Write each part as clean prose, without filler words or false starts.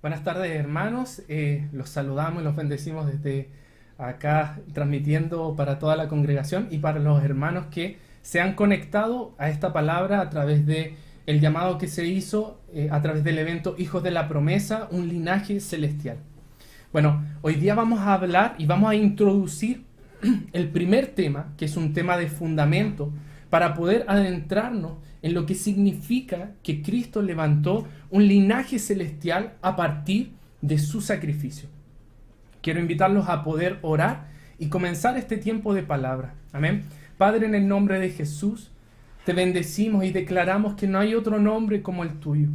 Buenas tardes, hermanos. Los saludamos y los bendecimos desde acá, transmitiendo para toda la congregación y para los hermanos que se han conectado a esta palabra a través de el llamado que se hizo a través del evento Hijos de la Promesa, un linaje celestial. Bueno, hoy día vamos a hablar y vamos a introducir el primer tema, que es un tema de fundamento, para poder adentrarnos en lo que significa que Cristo levantó un linaje celestial a partir de su sacrificio. Quiero invitarlos a poder orar y comenzar este tiempo de palabra. Amén. Padre, en el nombre de Jesús, te bendecimos y declaramos que no hay otro nombre como el tuyo.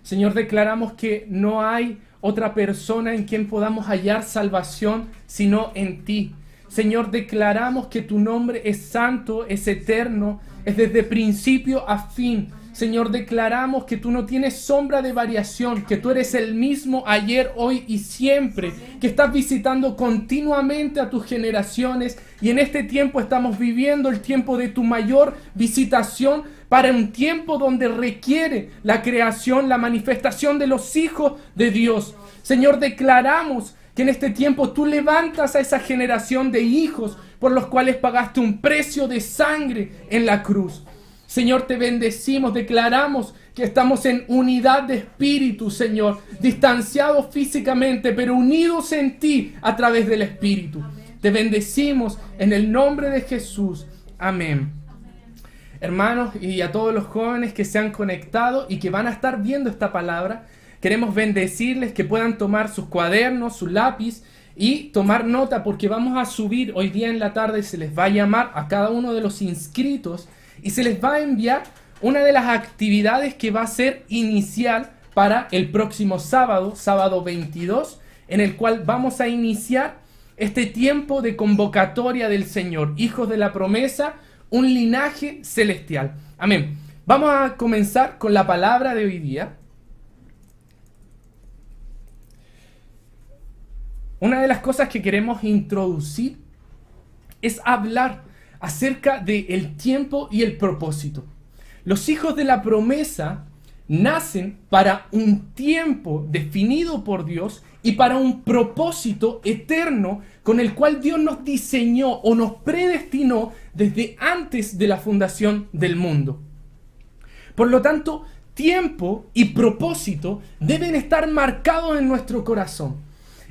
Señor, declaramos que no hay otra persona en quien podamos hallar salvación sino en ti. Señor, declaramos que tu nombre es santo, es eterno, es desde principio a fin. Señor, declaramos que tú no tienes sombra de variación, que tú eres el mismo ayer, hoy y siempre, que estás visitando continuamente a tus generaciones y en este tiempo estamos viviendo el tiempo de tu mayor visitación para un tiempo donde requiere la creación, la manifestación de los hijos de Dios. Señor, declaramos que en este tiempo tú levantas a esa generación de hijos por los cuales pagaste un precio de sangre en la cruz. Señor, te bendecimos, declaramos que estamos en unidad de espíritu, Señor, distanciados físicamente, pero unidos en ti a través del Espíritu. Amén. Te bendecimos en el nombre de Jesús. Amén. Hermanos, y a todos los jóvenes que se han conectado y que van a estar viendo esta palabra, queremos bendecirles que puedan tomar sus cuadernos, su lápiz y tomar nota, porque vamos a subir hoy día en la tarde, se les va a llamar a cada uno de los inscritos y se les va a enviar una de las actividades que va a ser inicial para el próximo sábado, sábado 22, en el cual vamos a iniciar este tiempo de convocatoria del Señor, hijos de la promesa, un linaje celestial. Amén. Vamos a comenzar con la palabra de hoy día. Una de las cosas que queremos introducir es hablar acerca del tiempo y el propósito. Los hijos de la promesa nacen para un tiempo definido por Dios y para un propósito eterno con el cual Dios nos diseñó o nos predestinó desde antes de la fundación del mundo. Por lo tanto, tiempo y propósito deben estar marcados en nuestro corazón.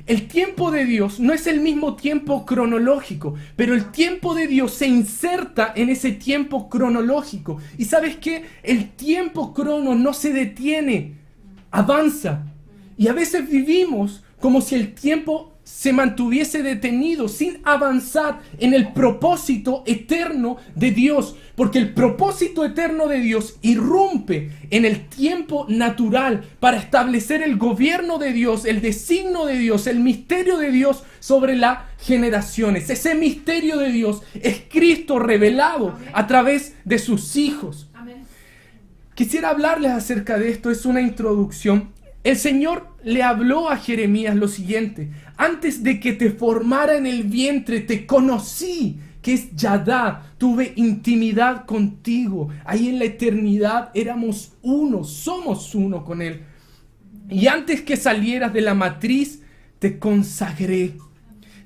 El tiempo de Dios no es el mismo tiempo cronológico, pero el tiempo de Dios se inserta en ese tiempo cronológico. ¿Y sabes qué? El tiempo crono no se detiene, avanza. Y a veces vivimos como si el tiempo se mantuviese detenido, sin avanzar en el propósito eterno de Dios. Porque el propósito eterno de Dios irrumpe en el tiempo natural para establecer el gobierno de Dios, el designio de Dios, el misterio de Dios sobre las generaciones. Ese misterio de Dios es Cristo revelado a través de sus hijos. Quisiera hablarles acerca de esto, es una introducción. El Señor le habló a Jeremías lo siguiente: antes de que te formara en el vientre, te conocí, que es Yadá, tuve intimidad contigo. Ahí en la eternidad éramos uno, somos uno con Él. Y antes que salieras de la matriz, te consagré.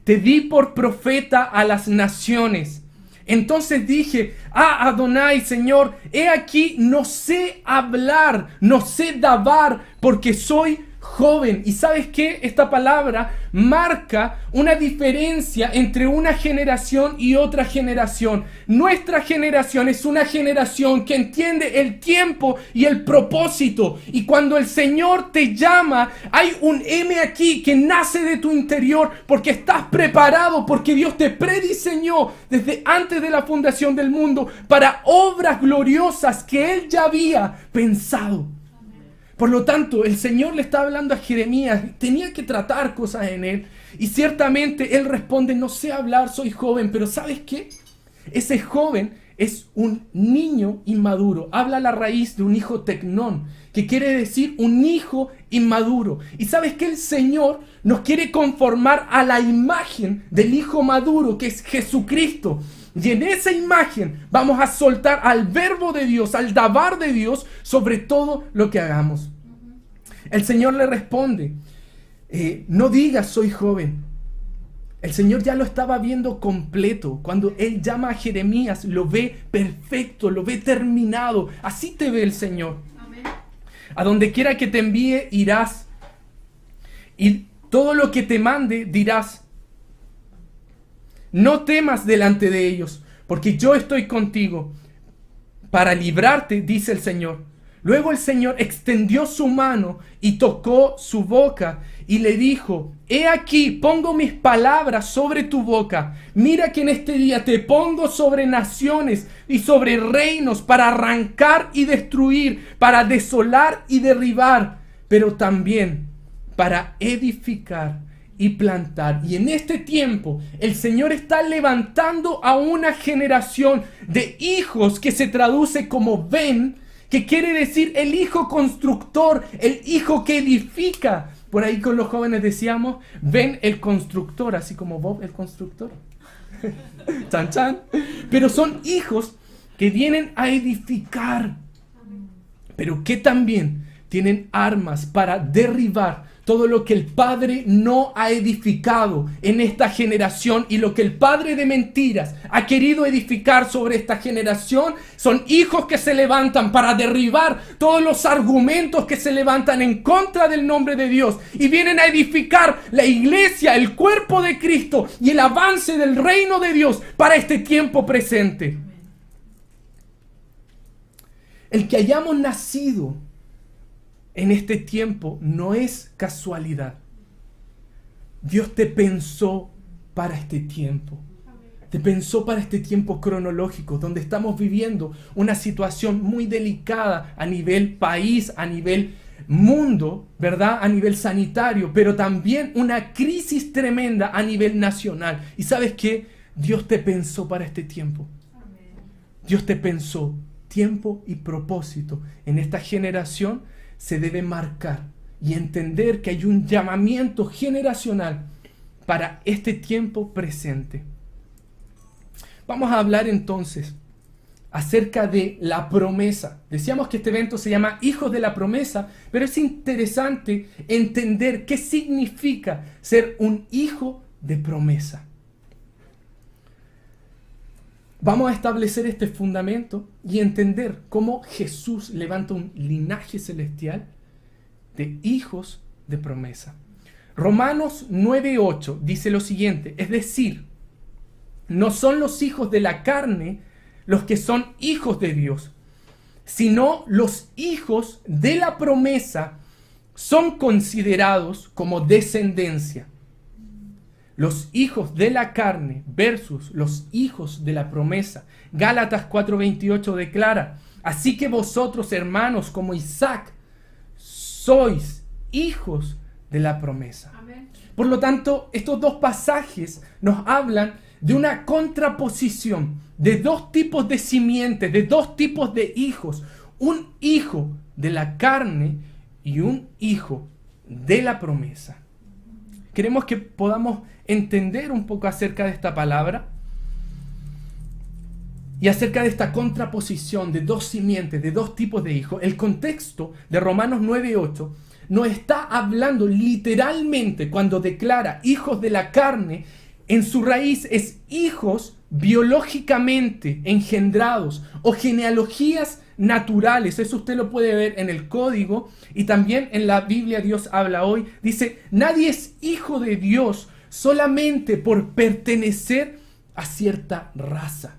Te di por profeta a las naciones. Entonces dije: Adonai, Señor, he aquí, no sé hablar, no sé dabar, porque soy joven. ¿Y sabes qué? Esta palabra marca una diferencia entre una generación y otra generación. Nuestra generación es una generación que entiende el tiempo y el propósito. Y cuando el Señor te llama, hay un M aquí que nace de tu interior porque estás preparado, porque Dios te prediseñó desde antes de la fundación del mundo para obras gloriosas que Él ya había pensado. Por lo tanto, el Señor le está hablando a Jeremías, tenía que tratar cosas en él, y ciertamente él responde: no sé hablar, soy joven. Pero ¿sabes qué? Ese joven es un niño inmaduro. Habla la raíz de un hijo tecnón, que quiere decir un hijo inmaduro. Y ¿sabes qué? El Señor nos quiere conformar a la imagen del hijo maduro, que es Jesucristo. Y en esa imagen vamos a soltar al verbo de Dios, al dabar de Dios sobre todo lo que hagamos. El Señor le responde, no digas soy joven. El Señor ya lo estaba viendo completo. Cuando Él llama a Jeremías, lo ve perfecto, lo ve terminado. Así te ve el Señor. Amén. A donde quiera que te envíe, irás. Y todo lo que te mande, dirás. No temas delante de ellos, porque yo estoy contigo para librarte, dice el Señor. Luego el Señor extendió su mano y tocó su boca y le dijo, he aquí, pongo mis palabras sobre tu boca. Mira que en este día te pongo sobre naciones y sobre reinos para arrancar y destruir, para desolar y derribar, pero también para edificar y plantar. Y en este tiempo el Señor está levantando a una generación de hijos que se traduce como ven, que quiere decir el hijo constructor, el hijo que edifica. Por ahí con los jóvenes decíamos, ven el constructor, así como Bob el constructor. Chan, chan. Pero son hijos que vienen a edificar, pero que también tienen armas para derribar todo lo que el Padre no ha edificado en esta generación, y lo que el padre de mentiras ha querido edificar sobre esta generación son hijos que se levantan para derribar todos los argumentos que se levantan en contra del nombre de Dios y vienen a edificar la iglesia, el cuerpo de Cristo y el avance del reino de Dios para este tiempo presente. El que hayamos nacido en este tiempo no es casualidad. Dios te pensó para este tiempo. Te pensó para este tiempo cronológico donde estamos viviendo una situación muy delicada a nivel país, a nivel mundo, ¿verdad? A nivel sanitario, pero también una crisis tremenda a nivel nacional. ¿Y sabes qué? Dios te pensó para este tiempo. Dios te pensó. Tiempo y propósito en esta generación se debe marcar y entender que hay un llamamiento generacional para este tiempo presente. Vamos a hablar entonces acerca de la promesa. Decíamos que este evento se llama Hijos de la Promesa, pero es interesante entender qué significa ser un hijo de promesa. Vamos a establecer este fundamento y entender cómo Jesús levanta un linaje celestial de hijos de promesa. Romanos 9:8 dice lo siguiente, es decir, no son los hijos de la carne los que son hijos de Dios, sino los hijos de la promesa son considerados como descendencia. Los hijos de la carne versus los hijos de la promesa. Gálatas 4:28 declara, así que vosotros, hermanos, como Isaac, sois hijos de la promesa. Amén. Por lo tanto, estos dos pasajes nos hablan de una contraposición de dos tipos de simientes, de dos tipos de hijos. Un hijo de la carne y un hijo de la promesa. Queremos que podamos entender un poco acerca de esta palabra y acerca de esta contraposición de dos simientes, de dos tipos de hijos. El contexto de Romanos 9:8 nos está hablando literalmente cuando declara hijos de la carne. En su raíz es hijos biológicamente engendrados o genealogías naturales. Eso usted lo puede ver en el código y también en la Biblia Dios habla hoy. Dice, nadie es hijo de Dios solamente por pertenecer a cierta raza.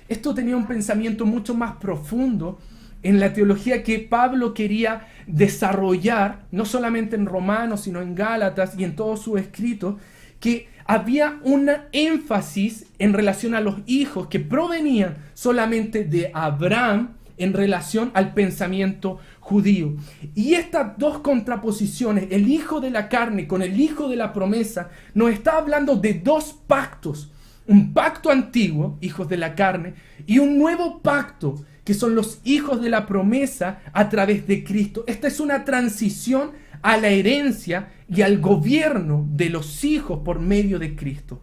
Esto tenía un pensamiento mucho más profundo en la teología que Pablo quería desarrollar, no solamente en Romanos, sino en Gálatas y en todos sus escritos, que había un énfasis en relación a los hijos que provenían solamente de Abraham en relación al pensamiento judío. Y estas dos contraposiciones, el hijo de la carne con el hijo de la promesa, nos está hablando de dos pactos. Un pacto antiguo, hijos de la carne, y un nuevo pacto, que son los hijos de la promesa a través de Cristo. Esta es una transición a la herencia y al gobierno de los hijos por medio de Cristo.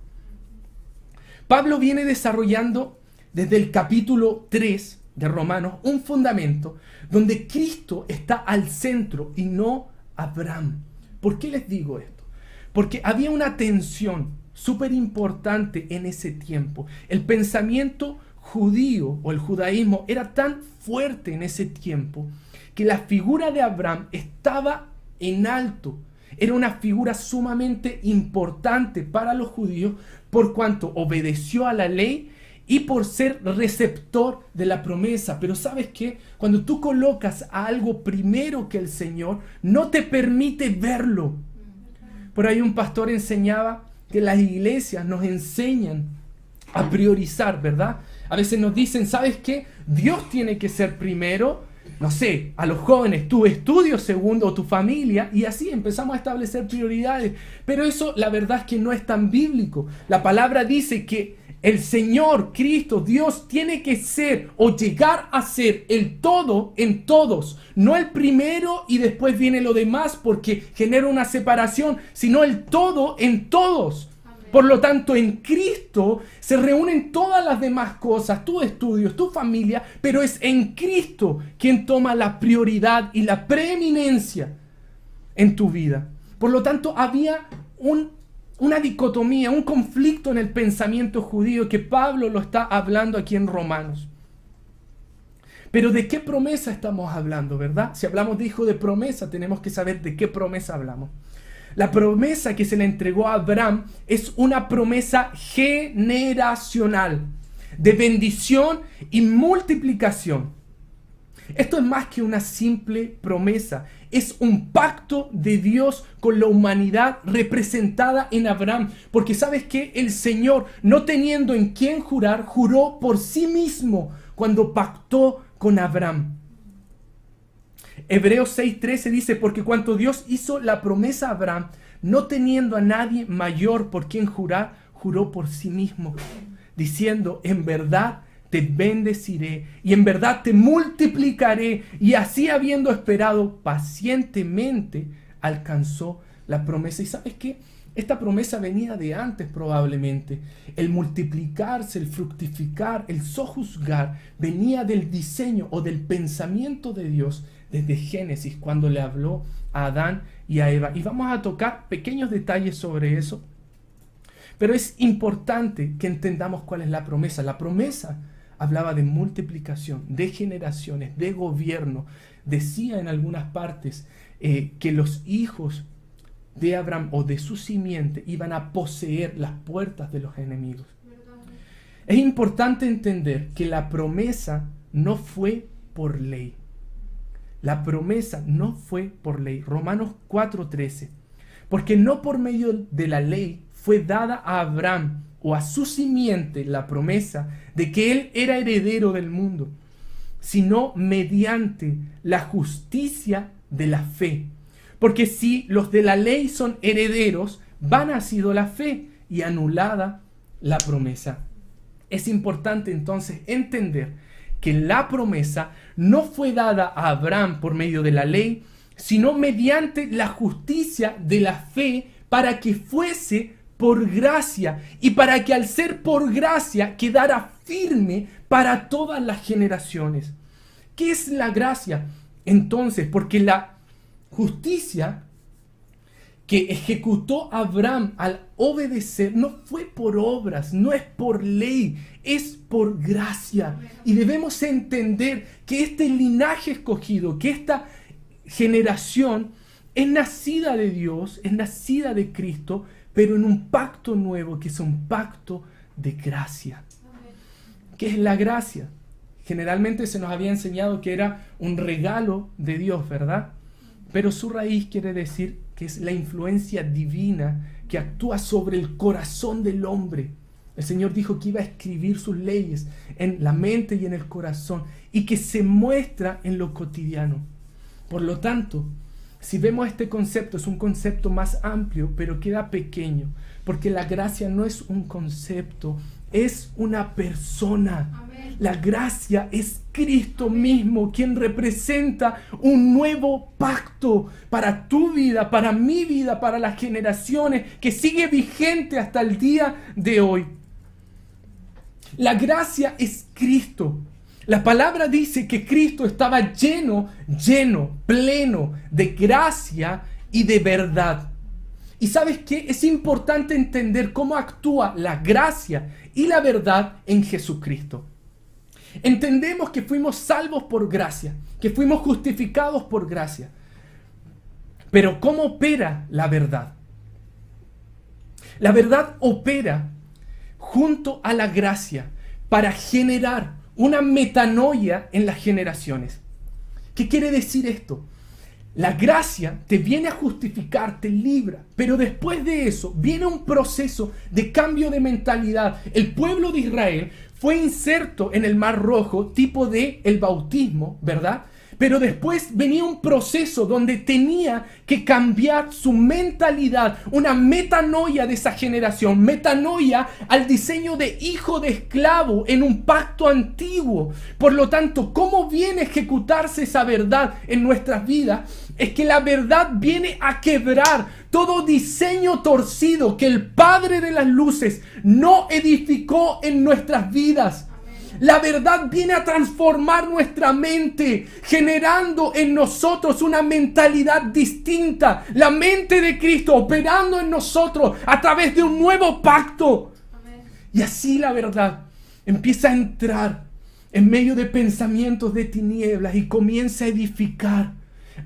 Pablo viene desarrollando desde el capítulo 3 de Romanos un fundamento donde Cristo está al centro y no Abraham. ¿Por qué les digo esto? Porque había una tensión súper importante en ese tiempo. El pensamiento judío o el judaísmo era tan fuerte en ese tiempo que la figura de Abraham estaba en alto. Era una figura sumamente importante para los judíos por cuanto obedeció a la ley y por ser receptor de la promesa. Pero ¿sabes qué? Cuando tú colocas a algo primero que el Señor, no te permite verlo. Por ahí un pastor enseñaba que las iglesias nos enseñan a priorizar, ¿verdad? A veces nos dicen, ¿sabes qué? Dios tiene que ser primero, no sé, a los jóvenes, tu estudio segundo o tu familia, y así empezamos a establecer prioridades. Pero eso la verdad es que no es tan bíblico. La palabra dice que el Señor, Cristo, Dios, tiene que ser o llegar a ser el todo en todos. No el primero y después viene lo demás porque genera una separación, sino el todo en todos. Por lo tanto, en Cristo se reúnen todas las demás cosas, tus estudios, tu familia, pero es en Cristo quien toma la prioridad y la preeminencia en tu vida. Por lo tanto, había una dicotomía, un conflicto en el pensamiento judío que Pablo lo está hablando aquí en Romanos. Pero ¿de qué promesa estamos hablando, verdad? Si hablamos de hijo de promesa, tenemos que saber de qué promesa hablamos. La promesa que se le entregó a Abraham es una promesa generacional de bendición y multiplicación. Esto es más que una simple promesa. Es un pacto de Dios con la humanidad representada en Abraham. Porque ¿sabes qué? El Señor, no teniendo en quién jurar, juró por sí mismo cuando pactó con Abraham. Hebreos 6:13 dice, porque cuanto Dios hizo la promesa a Abraham, no teniendo a nadie mayor por quien jurar, juró por sí mismo, diciendo, en verdad te bendeciré y en verdad te multiplicaré. Y así habiendo esperado pacientemente, alcanzó la promesa. ¿Y sabes qué? Esta promesa venía de antes probablemente. El multiplicarse, el fructificar, el sojuzgar, venía del diseño o del pensamiento de Dios desde Génesis, cuando le habló a Adán y a Eva. Y vamos a tocar pequeños detalles sobre eso. Pero es importante que entendamos cuál es la promesa. La promesa hablaba de multiplicación, de generaciones, de gobierno. Decía en algunas partes que los hijos de Abraham o de su simiente iban a poseer las puertas de los enemigos. Es importante entender que la promesa no fue por ley. La promesa no fue por ley. Romanos 4:13. Porque no por medio de la ley fue dada a Abraham o a su simiente la promesa de que él era heredero del mundo, sino mediante la justicia de la fe. Porque si los de la ley son herederos, vana ha sido la fe y anulada la promesa. Es importante entonces entender que la promesa no fue dada a Abraham por medio de la ley, sino mediante la justicia de la fe, para que fuese por gracia y para que al ser por gracia quedara firme para todas las generaciones. ¿Qué es la gracia? Entonces, porque la justicia que ejecutó Abraham al obedecer no fue por obras, no es por ley, es por gracia. Y debemos entender que este linaje escogido, que esta generación es nacida de Dios, es nacida de Cristo, pero en un pacto nuevo que es un pacto de gracia. ¿Qué es la gracia? Generalmente se nos había enseñado que era un regalo de Dios, ¿verdad? Pero su raíz quiere decir que es la influencia divina que actúa sobre el corazón del hombre. El Señor dijo que iba a escribir sus leyes en la mente y en el corazón y que se muestra en lo cotidiano. Por lo tanto, si vemos este concepto, es un concepto más amplio, pero queda pequeño, porque la gracia no es un concepto, es una persona. Amén. La gracia es Cristo mismo, quien representa un nuevo pacto para tu vida, para mi vida, para las generaciones, que sigue vigente hasta el día de hoy. La gracia es Cristo. La palabra dice que Cristo estaba lleno, pleno de gracia y de verdad. ¿Y sabes qué? Es importante entender cómo actúa la gracia y la verdad en Jesucristo. Entendemos que fuimos salvos por gracia, que fuimos justificados por gracia. Pero ¿cómo opera la verdad? La verdad opera junto a la gracia para generar una metanoia en las generaciones. ¿Qué quiere decir esto? La gracia te viene a justificar, te libra, pero después de eso viene un proceso de cambio de mentalidad. El pueblo de Israel fue inserto en el Mar Rojo, tipo de el bautismo, ¿verdad? Pero después venía un proceso donde tenía que cambiar su mentalidad, una metanoia de esa generación, metanoia al diseño de hijo de esclavo en un pacto antiguo. Por lo tanto, ¿cómo viene a ejecutarse esa verdad en nuestras vidas? Es que la verdad viene a quebrar todo diseño torcido que el Padre de las Luces no edificó en nuestras vidas. La verdad viene a transformar nuestra mente, generando en nosotros una mentalidad distinta. La mente de Cristo operando en nosotros a través de un nuevo pacto. Amén. Y así la verdad empieza a entrar en medio de pensamientos de tinieblas y comienza a edificar,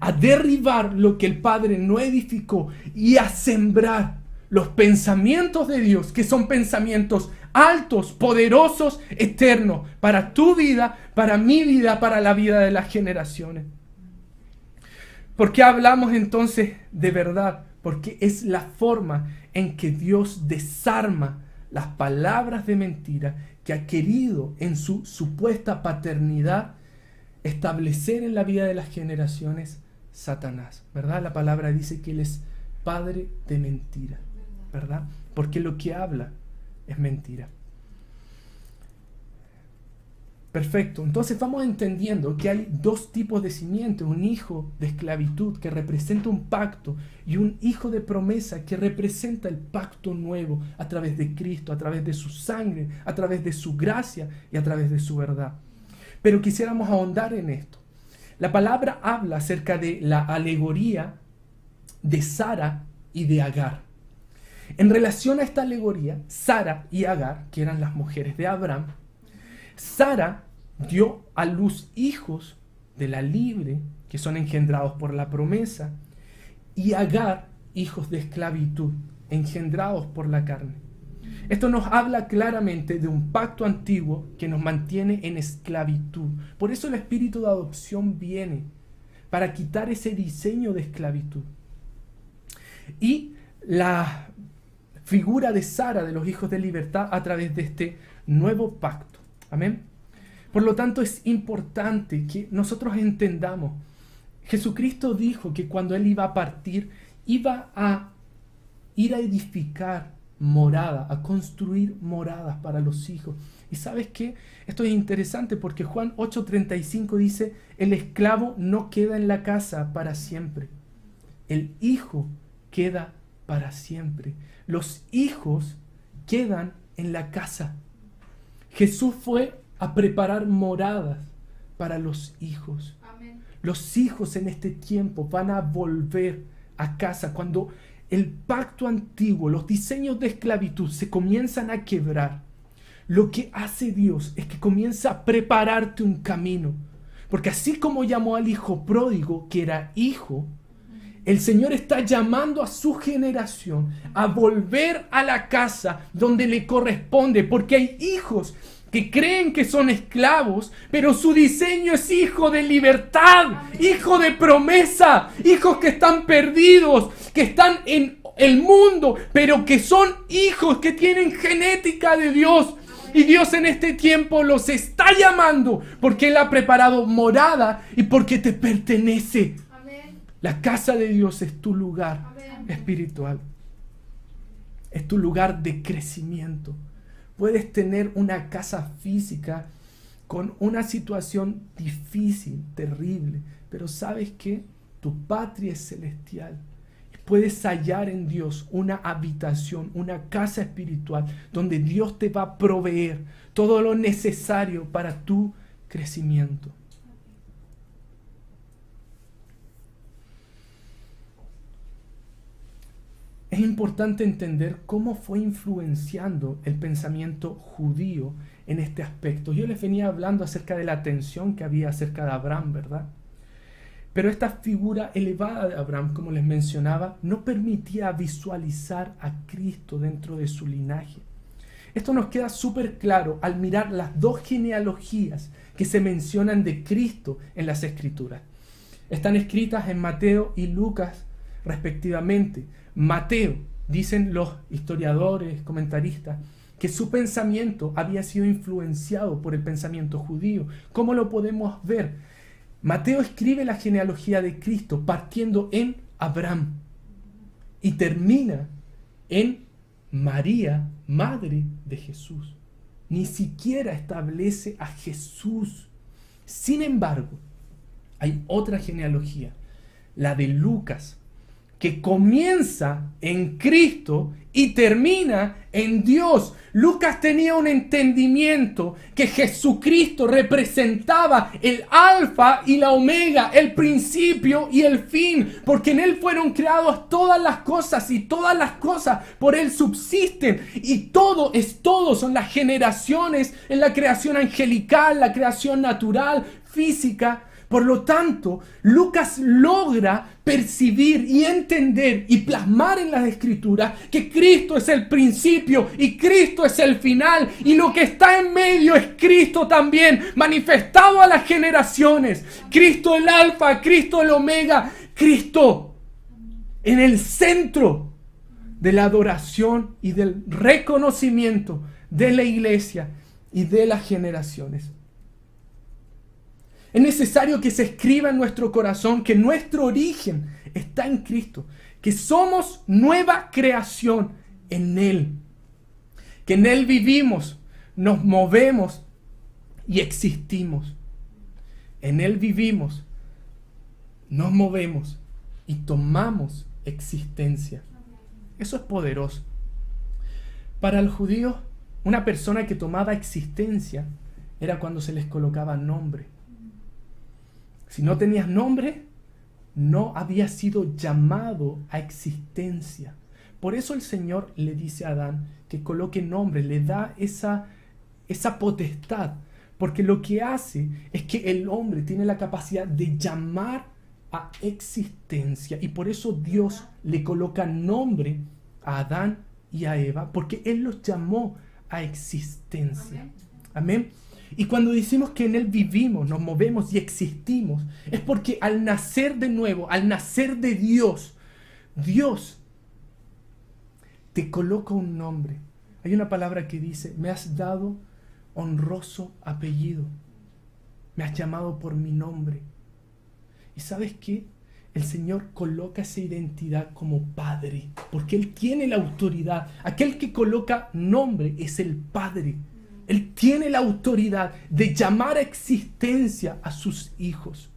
a derribar lo que el Padre no edificó y a sembrar los pensamientos de Dios, que son pensamientos altos, poderosos, eternos, para tu vida, para mi vida, para la vida de las generaciones. ¿Por qué hablamos entonces de verdad? Porque es la forma en que Dios desarma las palabras de mentira que ha querido en su supuesta paternidad establecer en la vida de las generaciones Satanás, ¿verdad? La palabra dice que él es padre de mentira, ¿verdad? Porque lo que habla es mentira. Perfecto, entonces vamos entendiendo que hay dos tipos de simiente, un hijo de esclavitud que representa un pacto y un hijo de promesa que representa el pacto nuevo a través de Cristo, a través de su sangre, a través de su gracia y a través de su verdad. Pero quisiéramos ahondar en esto. La palabra habla acerca de la alegoría de Sara y de Agar. En relación a esta alegoría, Sara y Agar, que eran las mujeres de Abraham, Sara dio a luz hijos de la libre, que son engendrados por la promesa, y Agar, hijos de esclavitud, engendrados por la carne. Esto nos habla claramente de un pacto antiguo que nos mantiene en esclavitud. Por eso el espíritu de adopción viene, para quitar ese diseño de esclavitud. Y la figura de Sara, de los hijos de libertad, a través de este nuevo pacto. Amén. Por lo tanto, es importante que nosotros entendamos. Jesucristo dijo que cuando Él iba a partir, iba a ir a edificar morada, a construir moradas para los hijos. ¿Y sabes qué? Esto es interesante porque Juan 8:35 dice, el esclavo no queda en la casa para siempre. El hijo queda para siempre. Los hijos quedan en la casa. Jesús fue a preparar moradas para los hijos. Amén. Los hijos en este tiempo van a volver a casa cuando el pacto antiguo, los diseños de esclavitud se comienzan a quebrar. Lo que hace Dios es que comienza a prepararte un camino. Porque así como llamó al hijo pródigo, que era hijo, el Señor está llamando a su generación a volver a la casa donde le corresponde. Porque hay hijos que creen que son esclavos, pero su diseño es hijo de libertad, hijo de promesa, hijos que están perdidos, que están en el mundo, pero que son hijos que tienen genética de Dios. Y Dios en este tiempo los está llamando porque Él ha preparado morada y porque te pertenece. Amén. La casa de Dios es tu lugar. Amén. Espiritual. Es tu lugar de crecimiento. Puedes tener una casa física con una situación difícil, terrible, pero ¿sabes qué? Tu patria es celestial. Puedes hallar en Dios una habitación, una casa espiritual, donde Dios te va a proveer todo lo necesario para tu crecimiento. Es importante entender cómo fue influenciando el pensamiento judío en este aspecto. Yo les venía hablando acerca de la tensión que había acerca de Abraham, ¿verdad? Pero esta figura elevada de Abraham, como les mencionaba, no permitía visualizar a Cristo dentro de su linaje. Esto nos queda súper claro al mirar las dos genealogías que se mencionan de Cristo en las Escrituras. Están escritas en Mateo y Lucas respectivamente. Mateo, dicen los historiadores, comentaristas, que su pensamiento había sido influenciado por el pensamiento judío. ¿Cómo lo podemos ver? Mateo escribe la genealogía de Cristo partiendo en Abraham y termina en María, madre de Jesús. Ni siquiera establece a Jesús. Sin embargo, hay otra genealogía, la de Lucas, que comienza en Cristo y termina en Dios. Lucas tenía un entendimiento que Jesucristo representaba el alfa y la omega, el principio y el fin, porque en Él fueron creadas todas las cosas y todas las cosas por Él subsisten, y todo es todo, son las generaciones en la creación angelical, la creación natural, física. Por lo tanto, Lucas logra percibir y entender y plasmar en las Escrituras que Cristo es el principio y Cristo es el final, y lo que está en medio es Cristo también, manifestado a las generaciones. Cristo el alfa, Cristo el omega, Cristo en el centro de la adoración y del reconocimiento de la iglesia y de las generaciones. Es necesario que se escriba en nuestro corazón que nuestro origen está en Cristo, que somos nueva creación en Él, que en Él vivimos, nos movemos y existimos. En Él vivimos, nos movemos y tomamos existencia. Eso es poderoso. Para el judío, una persona que tomaba existencia era cuando se les colocaba nombre. Si no tenías nombre, no había sido llamado a existencia. Por eso el Señor le dice a Adán que coloque nombre, le da esa potestad, porque lo que hace es que el hombre tiene la capacidad de llamar a existencia, y por eso Dios le coloca nombre a Adán y a Eva, porque Él los llamó a existencia. Amén. Y cuando decimos que en Él vivimos, nos movemos y existimos, es porque al nacer de nuevo, al nacer de Dios, Dios te coloca un nombre. Hay una palabra que dice: me has dado honroso apellido, me has llamado por mi nombre. ¿Y sabes qué? El Señor coloca esa identidad como Padre, porque Él tiene la autoridad. Aquel que coloca nombre es el Padre. Él tiene la autoridad de llamar a existencia a sus hijos.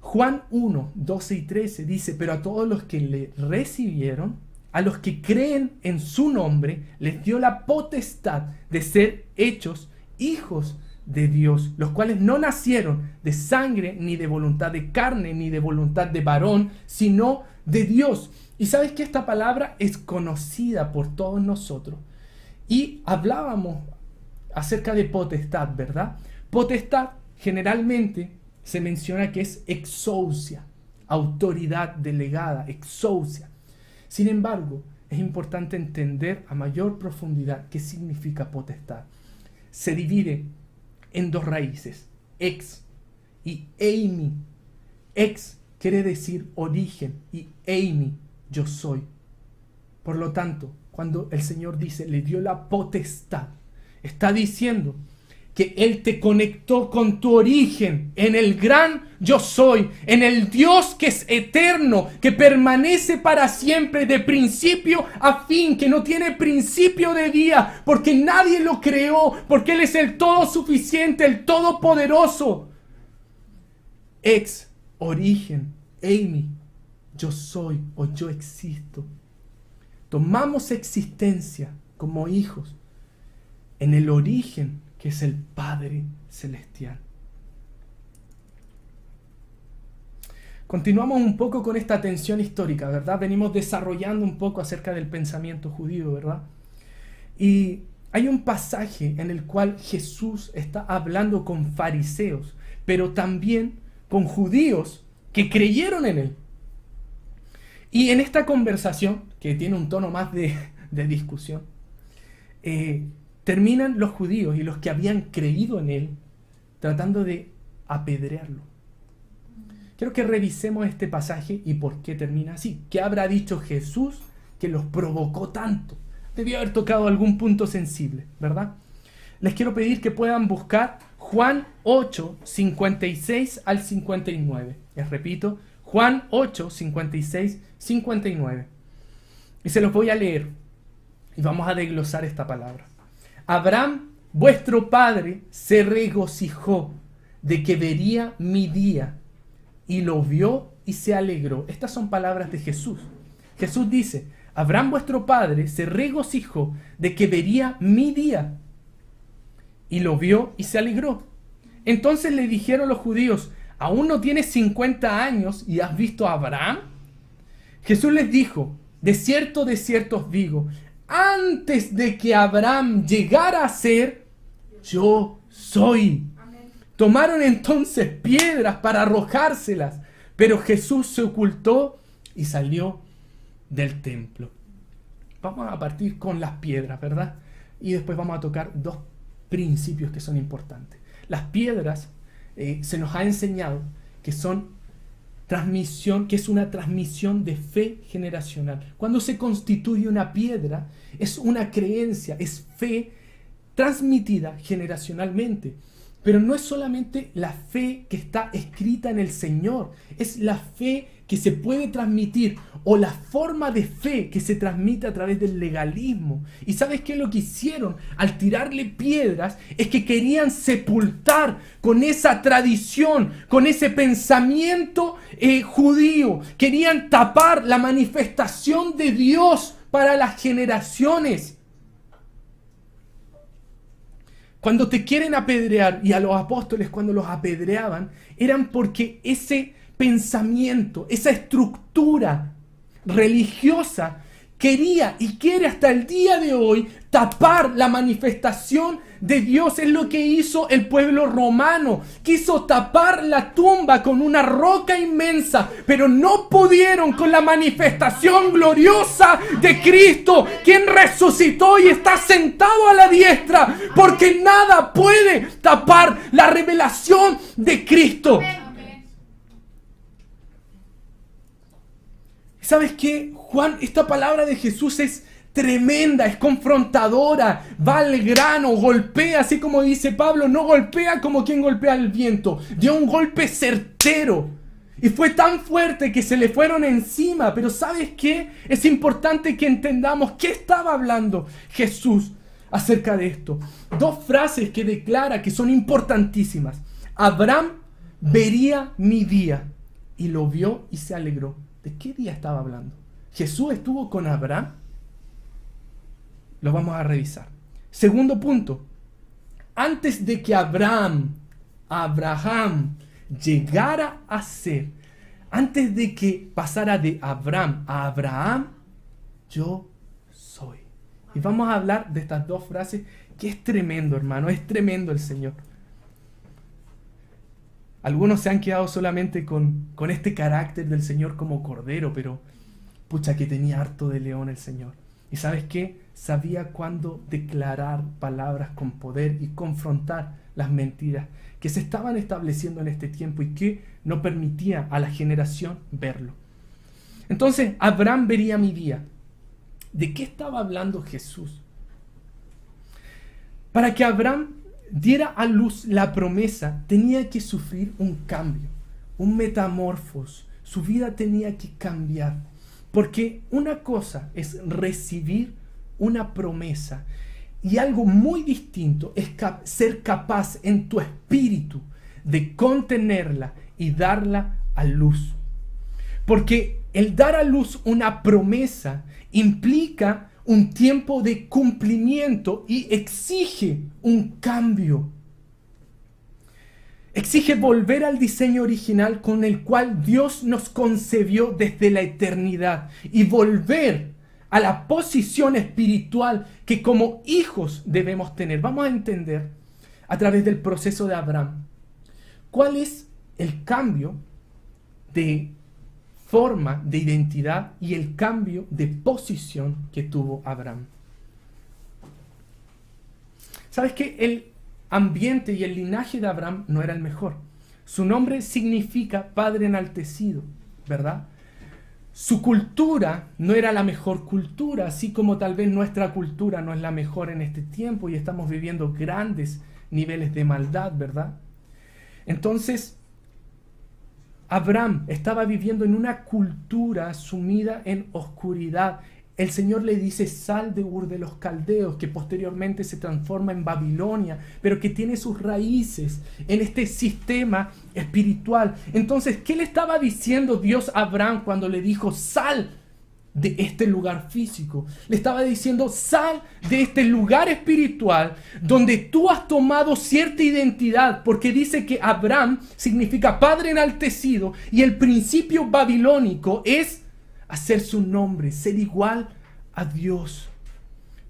Juan 1, 12 y 13 dice: pero a todos los que le recibieron, a los que creen en su nombre, les dio la potestad de ser hechos hijos de Dios, los cuales no nacieron de sangre, ni de voluntad de carne, ni de voluntad de varón, sino de Dios. Y sabes que esta palabra es conocida por todos nosotros. Y hablábamos acerca de potestad, ¿verdad? Potestad generalmente se menciona que es exousia, autoridad delegada, exousia. Sin embargo, es importante entender a mayor profundidad qué significa potestad. Se divide en dos raíces, ex y eimi. Ex quiere decir origen y eimi, yo soy. Por lo tanto, cuando el Señor dice, le dio la potestad, está diciendo que Él te conectó con tu origen en el gran yo soy, en el Dios que es eterno, que permanece para siempre, de principio a fin, que no tiene principio de día, porque nadie lo creó, porque Él es el todo suficiente, el todopoderoso. Ex, origen, eimi, yo soy o yo existo. Tomamos existencia como hijos en el origen que es el Padre Celestial. Continuamos un poco con esta tensión histórica, ¿verdad? Venimos desarrollando un poco acerca del pensamiento judío, ¿verdad? Y hay un pasaje en el cual Jesús está hablando con fariseos, pero también con judíos que creyeron en Él. Y en esta conversación, que tiene un tono más de discusión, terminan los judíos y los que habían creído en Él tratando de apedrearlo. Quiero que revisemos este pasaje y por qué termina así. ¿Qué habrá dicho Jesús que los provocó tanto? Debió haber tocado algún punto sensible, ¿verdad? Les quiero pedir que puedan buscar Juan 8, 56 al 59. Les repito, Juan 8, 56, 59. Y se los voy a leer. Y vamos a desglosar esta palabra. Abraham, vuestro padre, se regocijó de que vería mi día. Y lo vio y se alegró. Estas son palabras de Jesús. Jesús dice, Abraham vuestro padre se regocijó de que vería mi día. Y lo vio y se alegró. Entonces le dijeron los judíos, ¿aún no tienes 50 años y has visto a Abraham? Jesús les dijo, de cierto os digo, antes de que Abraham llegara a ser, yo soy. Tomaron entonces piedras para arrojárselas, pero Jesús se ocultó y salió del templo. Vamos a partir con las piedras, ¿verdad? Y después vamos a tocar dos principios que son importantes. Las piedras se nos ha enseñado que son transmisión, que es una transmisión de fe generacional. Cuando se constituye una piedra, es una creencia, es fe transmitida generacionalmente. Pero no es solamente la fe que está escrita en el Señor, es la fe que se puede transmitir o la forma de fe que se transmite a través del legalismo. ¿Y sabes qué es lo que hicieron al tirarle piedras? Es que querían sepultar con esa tradición, con ese pensamiento judío. Querían tapar la manifestación de Dios para las generaciones. Cuando te quieren apedrear, y a los apóstoles cuando los apedreaban, eran porque ese pensamiento, esa estructura religiosa quería y quiere hasta el día de hoy tapar la manifestación de Dios. Es lo que hizo el pueblo romano. Quiso tapar la tumba con una roca inmensa, pero no pudieron con la manifestación gloriosa de Cristo, quien resucitó y está sentado a la diestra, porque nada puede tapar la revelación de Cristo. ¿Sabes qué, Juan? Esta palabra de Jesús es tremenda, es confrontadora, va al grano, golpea, así como dice Pablo, no golpea como quien golpea el viento, dio un golpe certero. Y fue tan fuerte que se le fueron encima. Pero ¿sabes qué? Es importante que entendamos qué estaba hablando Jesús acerca de esto. Dos frases que declara que son importantísimas. Abraham vería mi día, y lo vio y se alegró. ¿De qué día estaba hablando? ¿Jesús estuvo con Abraham? Lo vamos a revisar. Segundo punto. Antes de que Abraham llegara a ser, antes de que pasara de Abraham a Abraham, yo soy. Y vamos a hablar de estas dos frases, que es tremendo, hermano, es tremendo el Señor. Algunos se han quedado solamente con este carácter del Señor como cordero, pero pucha que tenía harto de león el Señor. ¿Y sabes qué? Sabía cuándo declarar palabras con poder y confrontar las mentiras que se estaban estableciendo en este tiempo y que no permitía a la generación verlo. Entonces, Abraham vería mi día. ¿De qué estaba hablando Jesús? Para que Abraham diera a luz la promesa, tenía que sufrir un cambio, un metamorfos. Su vida tenía que cambiar. Porque una cosa es recibir una promesa y algo muy distinto es ser capaz en tu espíritu de contenerla y darla a luz. Porque el dar a luz una promesa implica un tiempo de cumplimiento y exige un cambio. Exige volver al diseño original con el cual Dios nos concebió desde la eternidad y volver a la posición espiritual que como hijos debemos tener. Vamos a entender a través del proceso de Abraham cuál es el cambio de forma de identidad y el cambio de posición que tuvo Abraham. ¿Sabes qué? El ambiente y el linaje de Abraham no era el mejor. Su nombre significa Padre enaltecido, ¿verdad? Su cultura no era la mejor cultura, así como tal vez nuestra cultura no es la mejor en este tiempo y estamos viviendo grandes niveles de maldad, ¿verdad? Entonces, Abraham estaba viviendo en una cultura sumida en oscuridad. El Señor le dice, sal de Ur de los Caldeos, que posteriormente se transforma en Babilonia, pero que tiene sus raíces en este sistema espiritual. Entonces, ¿qué le estaba diciendo Dios a Abraham cuando le dijo, sal de este lugar físico? Le estaba diciendo, sal de este lugar espiritual donde tú has tomado cierta identidad, porque dice que Abraham significa Padre enaltecido y el principio babilónico es hacer su nombre, ser igual a Dios.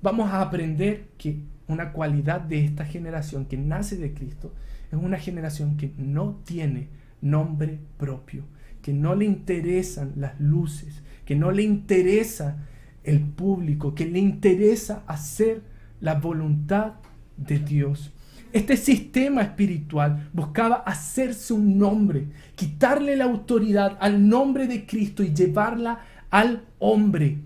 Vamos a aprender que una cualidad de esta generación que nace de Cristo es una generación que no tiene nombre propio, que no le interesan las luces, que no le interesa el público, que le interesa hacer la voluntad de Dios. Este sistema espiritual buscaba hacerse un nombre, quitarle la autoridad al nombre de Cristo y llevarla al hombre.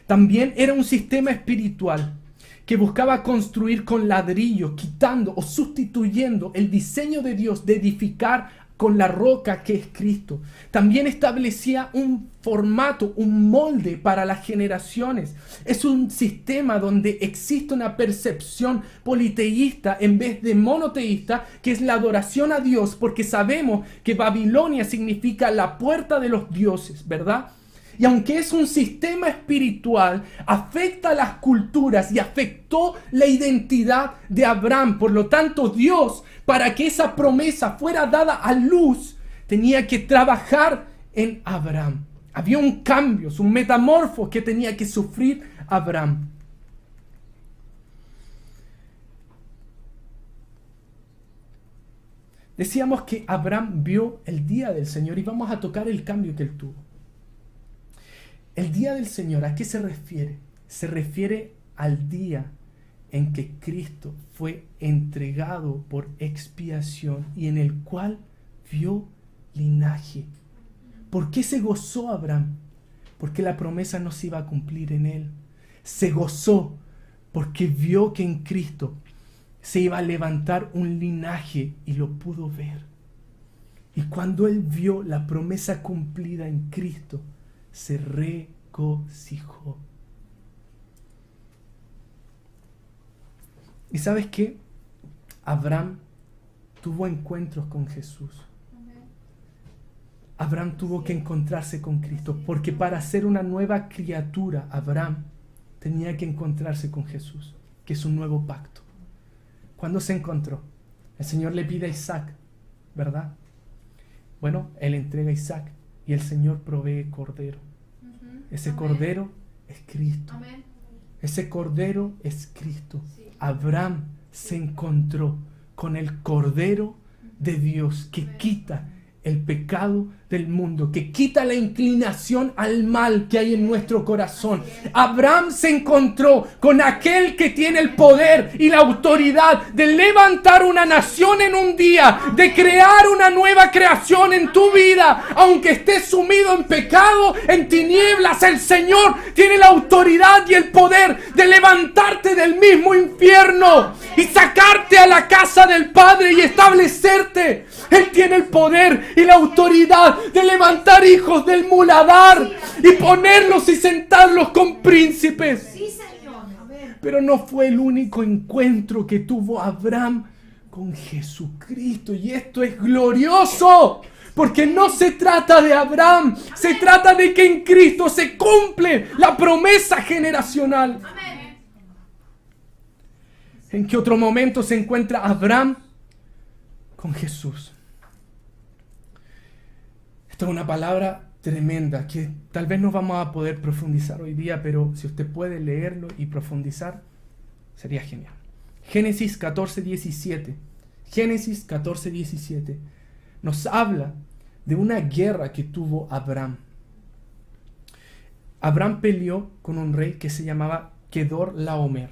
También era un sistema espiritual que buscaba construir con ladrillos, quitando o sustituyendo el diseño de Dios de edificar con la roca que es Cristo. También establecía un formato, un molde para las generaciones. Es un sistema donde existe una percepción politeísta en vez de monoteísta, que es la adoración a Dios, porque sabemos que Babilonia significa la puerta de los dioses, ¿verdad? Y aunque es un sistema espiritual, afecta a las culturas y afectó la identidad de Abraham. Por lo tanto, Dios, para que esa promesa fuera dada a luz, tenía que trabajar en Abraham. Había un cambio, un metamorfo que tenía que sufrir Abraham. Decíamos que Abraham vio el día del Señor y vamos a tocar el cambio que él tuvo. El día del Señor, ¿a qué se refiere? Se refiere al día en que Cristo fue entregado por expiación y en el cual vio linaje. ¿Por qué se gozó Abraham? Porque la promesa no se iba a cumplir en él. Se gozó porque vio que en Cristo se iba a levantar un linaje y lo pudo ver. Y cuando él vio la promesa cumplida en Cristo, se regocijó. ¿Y sabes qué? Abraham tuvo encuentros con Jesús. Abraham tuvo que encontrarse con Cristo, porque para ser una nueva criatura, Abraham tenía que encontrarse con Jesús, que es un nuevo pacto. ¿Cuándo se encontró? El Señor le pide a Isaac, ¿verdad? Bueno, él entrega a Isaac y el Señor provee cordero. Ese cordero es Cristo. Ese cordero es Cristo. Abraham se encontró con el cordero de Dios que quita el pecado del mundo, que quita la inclinación al mal que hay en nuestro corazón. Abraham se encontró con aquel que tiene el poder y la autoridad de levantar una nación en un día, de crear una nueva creación en tu vida, aunque estés sumido en pecado, en tinieblas. El Señor tiene la autoridad y el poder de levantarte del mismo infierno y sacarte a la casa del Padre y establecerte. Él tiene el poder y la autoridad de levantar hijos del muladar y ponerlos y sentarlos con príncipes. Sí, Señor. Pero no fue el único encuentro que tuvo Abraham con Jesucristo. Y esto es glorioso, Porque no se trata de Abraham, se trata de que en Cristo se cumple la promesa generacional. ¿En qué otro momento se encuentra Abraham con Jesús? Esta es una palabra tremenda que tal vez no vamos a poder profundizar hoy día, pero si usted puede leerlo y profundizar, sería genial. Génesis 14:17. Génesis 14:17 nos habla de una guerra que tuvo Abraham. Abraham peleó con un rey que se llamaba Kedorlaomer.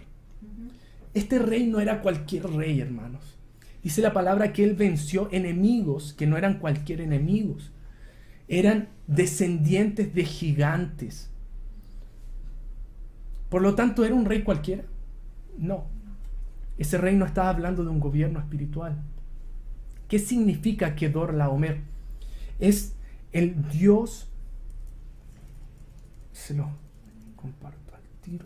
Este rey no era cualquier rey, hermanos. Dice la palabra que él venció enemigos que no eran cualquier enemigos. Eran descendientes de gigantes. Por lo tanto, ¿era un rey cualquiera? No. Ese rey no estaba hablando de un gobierno espiritual. ¿Qué significa Kedorlaomer? Es el Dios. Se lo comparto al tiro.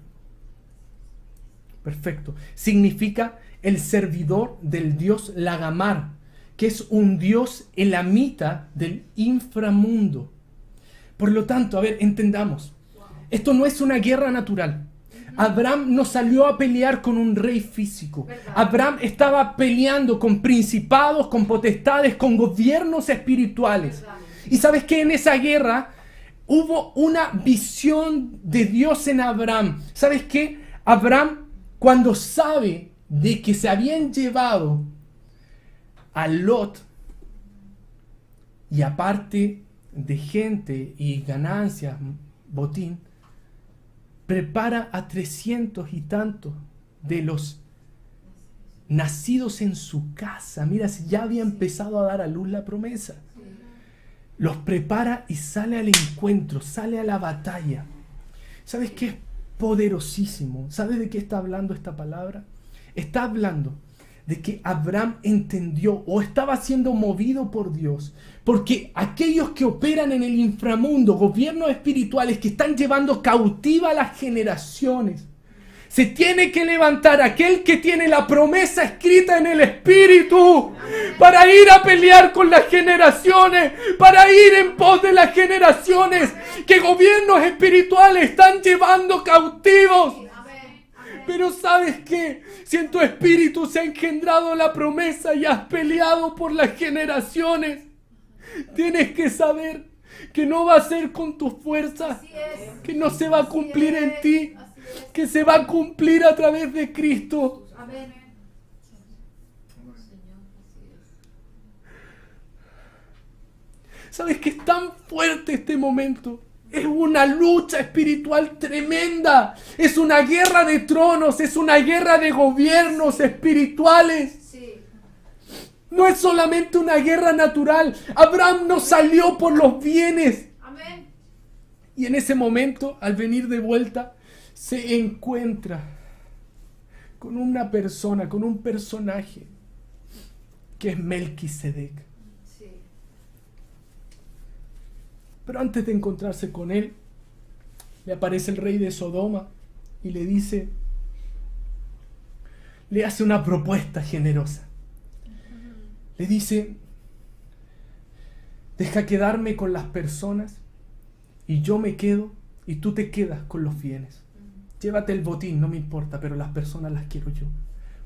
Perfecto. Significa el servidor del dios Lagamar, que es un dios elamita del inframundo. Por lo tanto, a ver, entendamos. Esto no es una guerra natural. Abraham no salió a pelear con un rey físico. Abraham estaba peleando con principados, con potestades, con gobiernos espirituales. Y sabes que en esa guerra hubo una visión de Dios en Abraham. ¿Sabes qué? Abraham, cuando sabe de que se habían llevado a Lot, y aparte de gente y ganancias, botín, prepara a 300 y tantos de los nacidos en su casa. Mira, si ya había empezado a dar a luz la promesa. Los prepara y sale al encuentro, sale a la batalla. ¿Sabes qué es poderosísimo? ¿Sabes de qué está hablando esta palabra? Está hablando de que Abraham entendió o estaba siendo movido por Dios, porque aquellos que operan en el inframundo, gobiernos espirituales que están llevando cautiva a las generaciones, se tiene que levantar aquel que tiene la promesa escrita en el Espíritu para ir a pelear con las generaciones, para ir en pos de las generaciones que gobiernos espirituales están llevando cautivos. Pero ¿sabes qué? Si en tu espíritu se ha engendrado la promesa y has peleado por las generaciones, tienes que saber que no va a ser con tu fuerza, que no se va a cumplir en ti, que se va a cumplir a través de Cristo. Amén. ¿Sabes que es tan fuerte este momento? Es una lucha espiritual tremenda. Es una guerra de tronos. Es una guerra de gobiernos espirituales. Sí. No es solamente una guerra natural. Abraham no salió por los bienes. Amén. Y en ese momento, al venir de vuelta, se encuentra con una persona, con un personaje que es Melquisedec. Sí. Pero antes de encontrarse con él, le aparece el rey de Sodoma y le dice, le hace una propuesta generosa. Le dice, deja quedarme con las personas y yo me quedo y tú te quedas con los bienes. Llévate el botín, no me importa, pero las personas las quiero yo.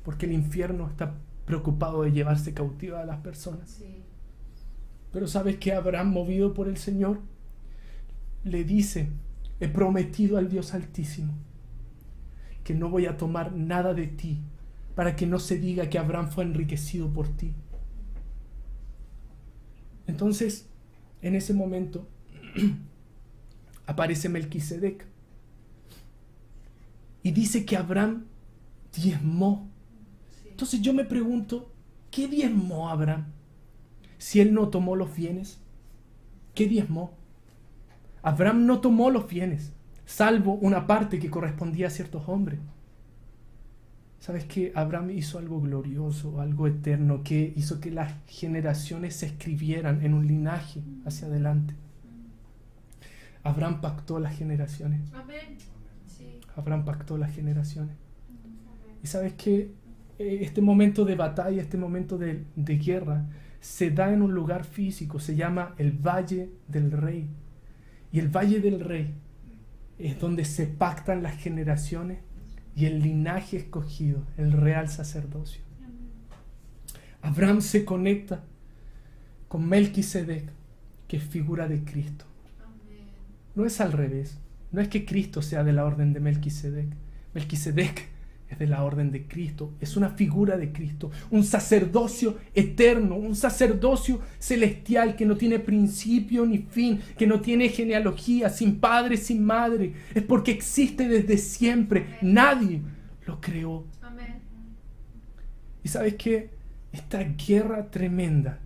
Porque el infierno está preocupado de llevarse cautiva a las personas. Sí. Pero ¿sabes qué? Abraham, movido por el Señor, le dice, he prometido al Dios Altísimo que no voy a tomar nada de ti para que no se diga que Abraham fue enriquecido por ti. Entonces, en ese momento, aparece Melquisedec y dice que Abraham diezmó. Entonces yo me pregunto, ¿qué diezmó Abraham? Si él no tomó los bienes, ¿qué diezmó? Abraham no tomó los bienes, salvo una parte que correspondía a ciertos hombres. ¿Sabes qué? Abraham hizo algo glorioso, algo eterno, que hizo que las generaciones se escribieran en un linaje hacia adelante. Abraham pactó las generaciones. Amén. Sí. Abraham pactó las generaciones. Y ¿sabes qué? Este momento de batalla, este momento de guerra, se da en un lugar físico, se llama el Valle del Rey. Y el Valle del Rey es donde se pactan las generaciones y el linaje escogido, el real sacerdocio. Abraham se conecta con Melquisedec, que es figura de Cristo. No es al revés. No es que Cristo sea de la orden de Melquisedec. Melquisedec es de la orden de Cristo. Es una figura de Cristo. Un sacerdocio eterno, un sacerdocio celestial que no tiene principio ni fin, que no tiene genealogía, sin padre, sin madre. Es porque existe desde siempre. Nadie lo creó. Amén. ¿Y sabes qué? Esta guerra tremenda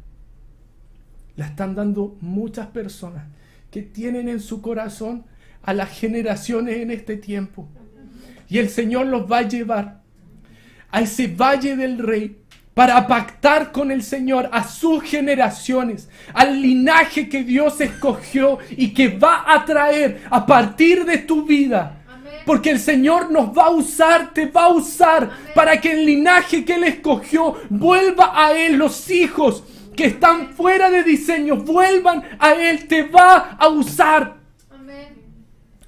la están dando muchas personas que tienen en su corazón a las generaciones en este tiempo. Y el Señor los va a llevar a ese Valle del Rey para pactar con el Señor a sus generaciones, al linaje que Dios escogió y que va a traer a partir de tu vida. Porque el Señor nos va a usar, te va a usar para que el linaje que Él escogió vuelva a Él. Los hijos que están fuera de diseño vuelvan a Él, te va a usar. Amén.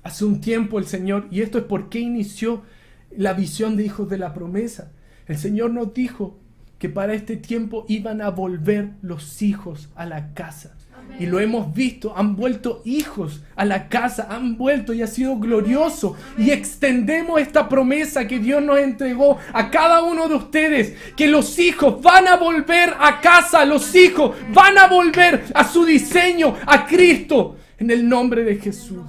Hace un tiempo el Señor, y esto es por qué inició la visión de hijos de la promesa. El Señor nos dijo que para este tiempo iban a volver los hijos a la casa. Amén. Y lo hemos visto, han vuelto hijos a la casa, han vuelto y ha sido glorioso. Amén. Y extendemos esta promesa que Dios nos entregó a cada uno de ustedes, que los hijos van a volver a casa, los hijos van a volver a su diseño, a Cristo, en el nombre de Jesús.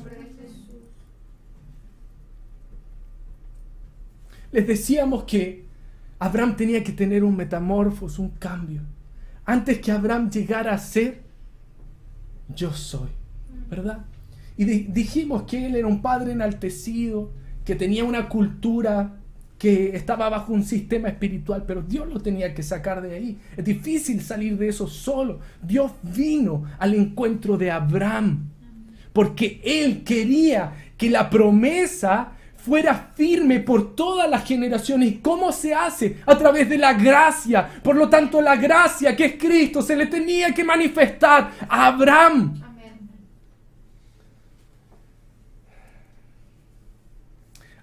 Les decíamos que Abraham tenía que tener un metamorfos, un cambio. Antes que Abraham llegara a ser, yo soy, ¿verdad? Y dijimos que él era un padre enaltecido, que tenía una cultura, que estaba bajo un sistema espiritual, pero Dios lo tenía que sacar de ahí. Es difícil salir de eso solo. Dios vino al encuentro de Abraham, porque Él quería que la promesa fuera firme por todas las generaciones. ¿Y cómo se hace? A través de la gracia. Por lo tanto, la gracia que es Cristo se le tenía que manifestar a Abraham. Amén.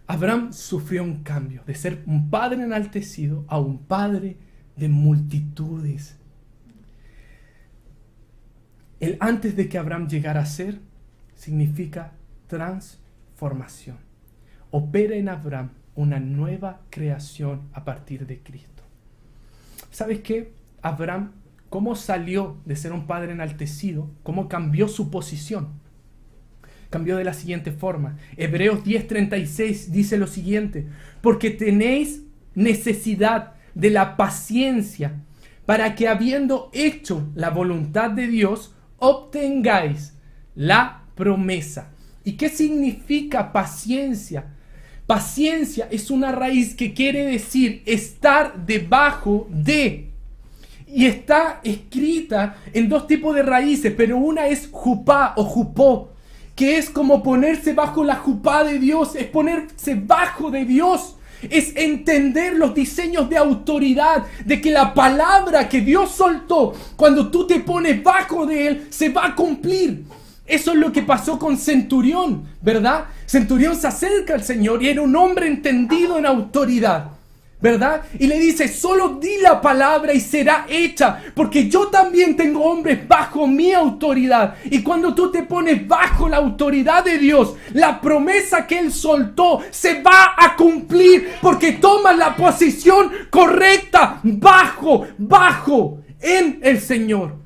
Abraham sufrió un cambio de ser un padre enaltecido a un padre de multitudes. El antes de que Abraham llegara a ser significa transformación. Opera en Abraham una nueva creación a partir de Cristo. ¿Sabes qué? Abraham, ¿cómo salió de ser un padre enaltecido? ¿Cómo cambió su posición? Cambió de la siguiente forma. Hebreos 10:36 dice lo siguiente: porque tenéis necesidad de la paciencia, para que habiendo hecho la voluntad de Dios, obtengáis la promesa. ¿Y qué significa paciencia? Paciencia es una raíz que quiere decir estar debajo de. Y está escrita en dos tipos de raíces, pero una es jupá o jupó, que es como ponerse bajo la jupá de Dios, es ponerse bajo de Dios. Es entender los diseños de autoridad, de que la palabra que Dios soltó, cuando tú te pones bajo de Él, se va a cumplir. Eso es lo que pasó con Centurión, ¿verdad? Centurión se acerca al Señor y era un hombre entendido en autoridad, ¿verdad? Y le dice: solo di la palabra y será hecha, porque yo también tengo hombres bajo mi autoridad. Y cuando tú te pones bajo la autoridad de Dios, la promesa que Él soltó se va a cumplir, porque tomas la posición correcta, bajo en el Señor.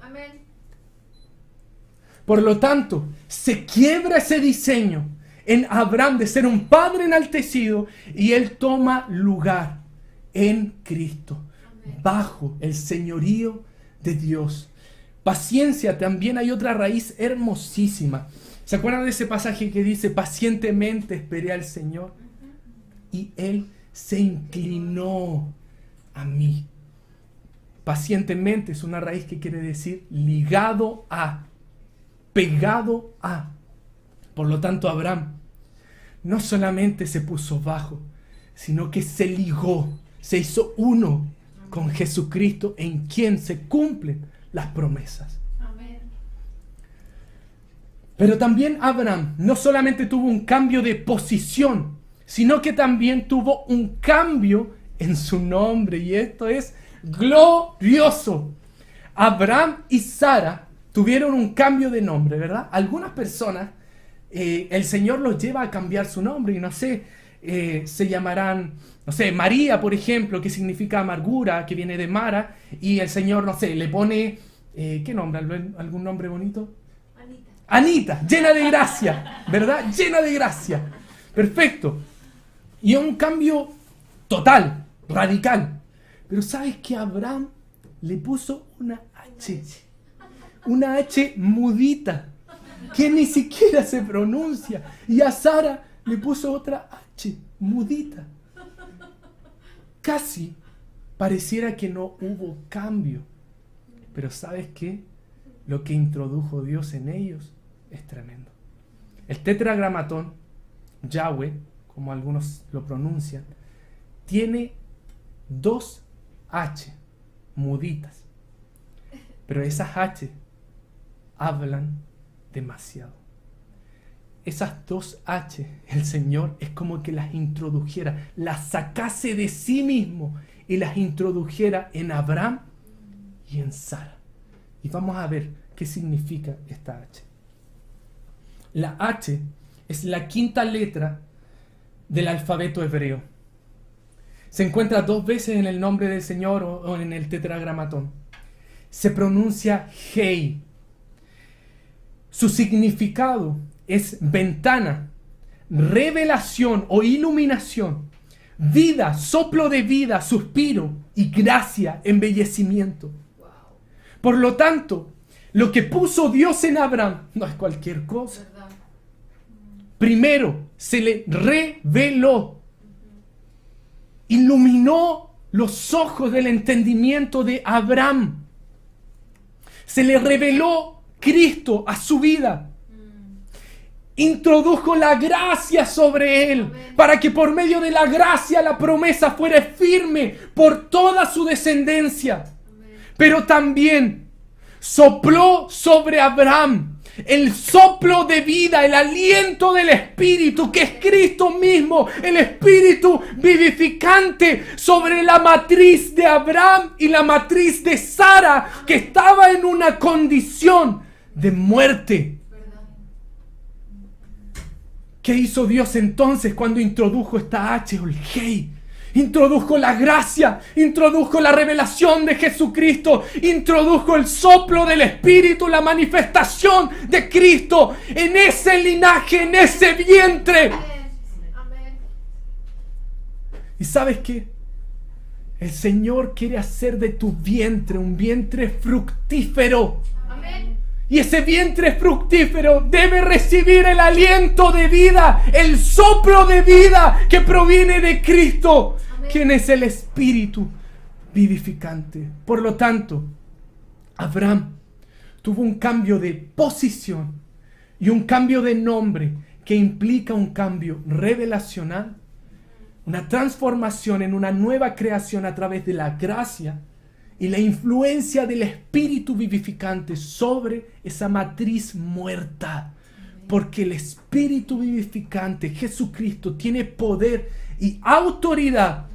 Por lo tanto, se quiebra ese diseño en Abraham de ser un padre enaltecido y él toma lugar en Cristo, bajo el señorío de Dios. Paciencia, también hay otra raíz hermosísima. ¿Se acuerdan de ese pasaje que dice: pacientemente esperé al Señor y Él se inclinó a mí? Pacientemente es una raíz que quiere decir ligado a, pegado a. Por lo tanto, Abraham no solamente se puso bajo, sino que se ligó, se hizo uno con Jesucristo, en quien se cumplen las promesas. Amén. Pero también Abraham no solamente tuvo un cambio de posición, sino que también tuvo un cambio en su nombre. Y esto es glorioso. Abraham y Sara tuvieron un cambio de nombre, ¿verdad? Algunas personas, el Señor los lleva a cambiar su nombre y no sé, se llamarán, no sé, María, por ejemplo, que significa amargura, que viene de Mara, y el Señor, no sé, le pone, ¿qué nombre? ¿Algún nombre bonito? Anita, llena de gracia, ¿verdad? Llena de gracia. Perfecto. Y un cambio total, radical. Pero ¿sabes qué? Abraham le puso una H. Una H mudita, que ni siquiera se pronuncia. Y a Sara le puso otra H mudita. Casi pareciera que no hubo cambio. Pero ¿sabes qué? Lo que introdujo Dios en ellos es tremendo. El tetragramatón, Yahweh, como algunos lo pronuncian, tiene 2 H muditas. Pero esas H hablan demasiado. Esas 2 H, el Señor es como que las introdujera, las sacase de sí mismo y las introdujera en Abraham y en Sara. Y vamos a ver qué significa esta H. La H es la 5ª letra del alfabeto hebreo. Se encuentra 2 veces en el nombre del Señor o en el tetragramatón. Se pronuncia Hei. Su significado es ventana, revelación o iluminación, vida, soplo de vida, suspiro y gracia, embellecimiento. Por lo tanto, lo que puso Dios en Abraham no es cualquier cosa. Primero, se le reveló, iluminó los ojos del entendimiento de Abraham. Se le reveló Cristo a su vida. Introdujo la gracia sobre él, para que por medio de la gracia la promesa fuera firme por toda su descendencia. Pero también sopló sobre Abraham el soplo de vida, el aliento del Espíritu, que es Cristo mismo, el Espíritu vivificante sobre la matriz de Abraham y la matriz de Sara, que estaba en una condición de muerte. ¿Qué hizo Dios entonces cuando introdujo esta H o el Hei? Introdujo la gracia, introdujo la revelación de Jesucristo, introdujo el soplo del Espíritu, la manifestación de Cristo en ese linaje, en ese vientre. Amén. ¿Y sabes qué? El Señor quiere hacer de tu vientre un vientre fructífero. Amén. Y ese vientre fructífero debe recibir el aliento de vida, el soplo de vida que proviene de Cristo, Amén. quien es el Espíritu vivificante. Por lo tanto, Abraham tuvo un cambio de posición y un cambio de nombre que implica un cambio revelacional, una transformación en una nueva creación a través de la gracia y la influencia del Espíritu vivificante sobre esa matriz muerta. Porque el Espíritu vivificante, Jesucristo, tiene poder y autoridad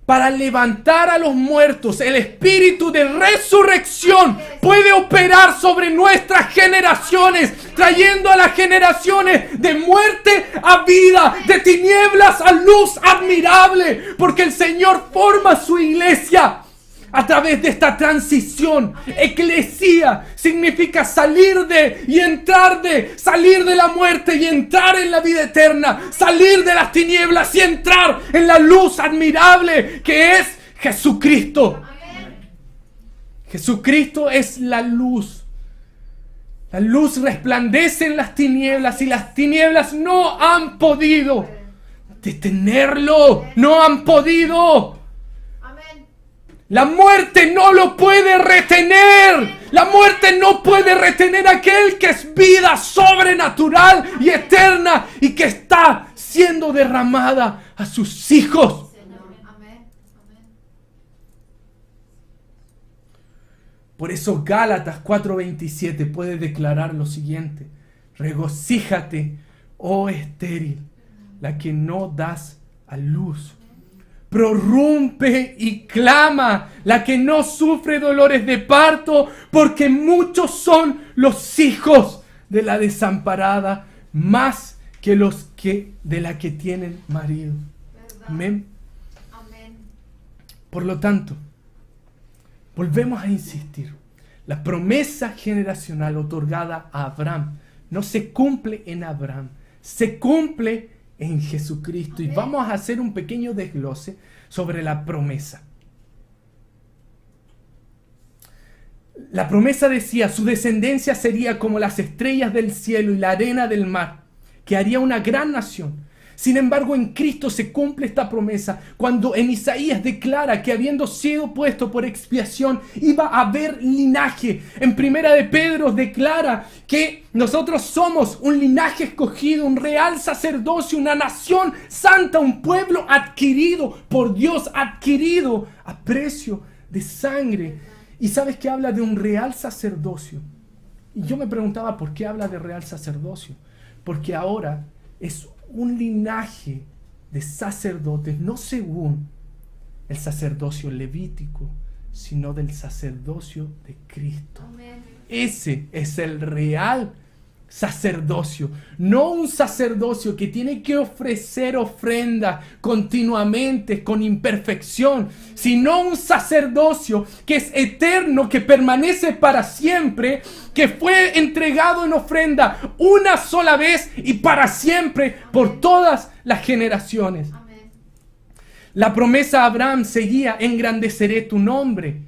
para levantar a los muertos. El Espíritu de resurrección puede operar sobre nuestras generaciones, trayendo a las generaciones de muerte a vida, de tinieblas a luz admirable. Porque el Señor forma su iglesia a través de esta transición. Eclesía significa salir de y entrar de, salir de la muerte y entrar en la vida eterna, salir de las tinieblas y entrar en la luz admirable que es Jesucristo. Jesucristo es la luz. La luz resplandece en las tinieblas y las tinieblas no han podido detenerlo, no han podido. La muerte no lo puede retener. La muerte no puede retener a aquel que es vida sobrenatural y eterna y que está siendo derramada a sus hijos. Por eso Gálatas 4:27 puede declarar lo siguiente: regocíjate, oh estéril, la que no das a luz. Prorrumpe y clama, la que no sufre dolores de parto, porque muchos son los hijos de la desamparada, más que los que de la que tienen marido. Amén. Amén. Por lo tanto, volvemos a insistir. La promesa generacional otorgada a Abraham no se cumple en Abraham, se cumple en Jesucristo. Y vamos a hacer un pequeño desglose sobre la promesa. La promesa decía: su descendencia sería como las estrellas del cielo y la arena del mar, que haría una gran nación. Sin embargo, en Cristo se cumple esta promesa cuando en Isaías declara que habiendo sido puesto por expiación iba a haber linaje. En Primera de Pedro declara que nosotros somos un linaje escogido, un real sacerdocio, una nación santa, un pueblo adquirido por Dios, adquirido a precio de sangre. Y sabes que habla de un real sacerdocio. Y yo me preguntaba, ¿por qué habla de real sacerdocio? Porque ahora es un linaje de sacerdotes, no según el sacerdocio levítico, sino del sacerdocio de Cristo. Amén. Ese es el real sacerdocio, no un sacerdocio que tiene que ofrecer ofrenda continuamente con imperfección, sino un sacerdocio que es eterno, que permanece para siempre, que fue entregado en ofrenda una sola vez y para siempre por todas las generaciones. Amén. La promesa a Abraham seguía: engrandeceré tu nombre.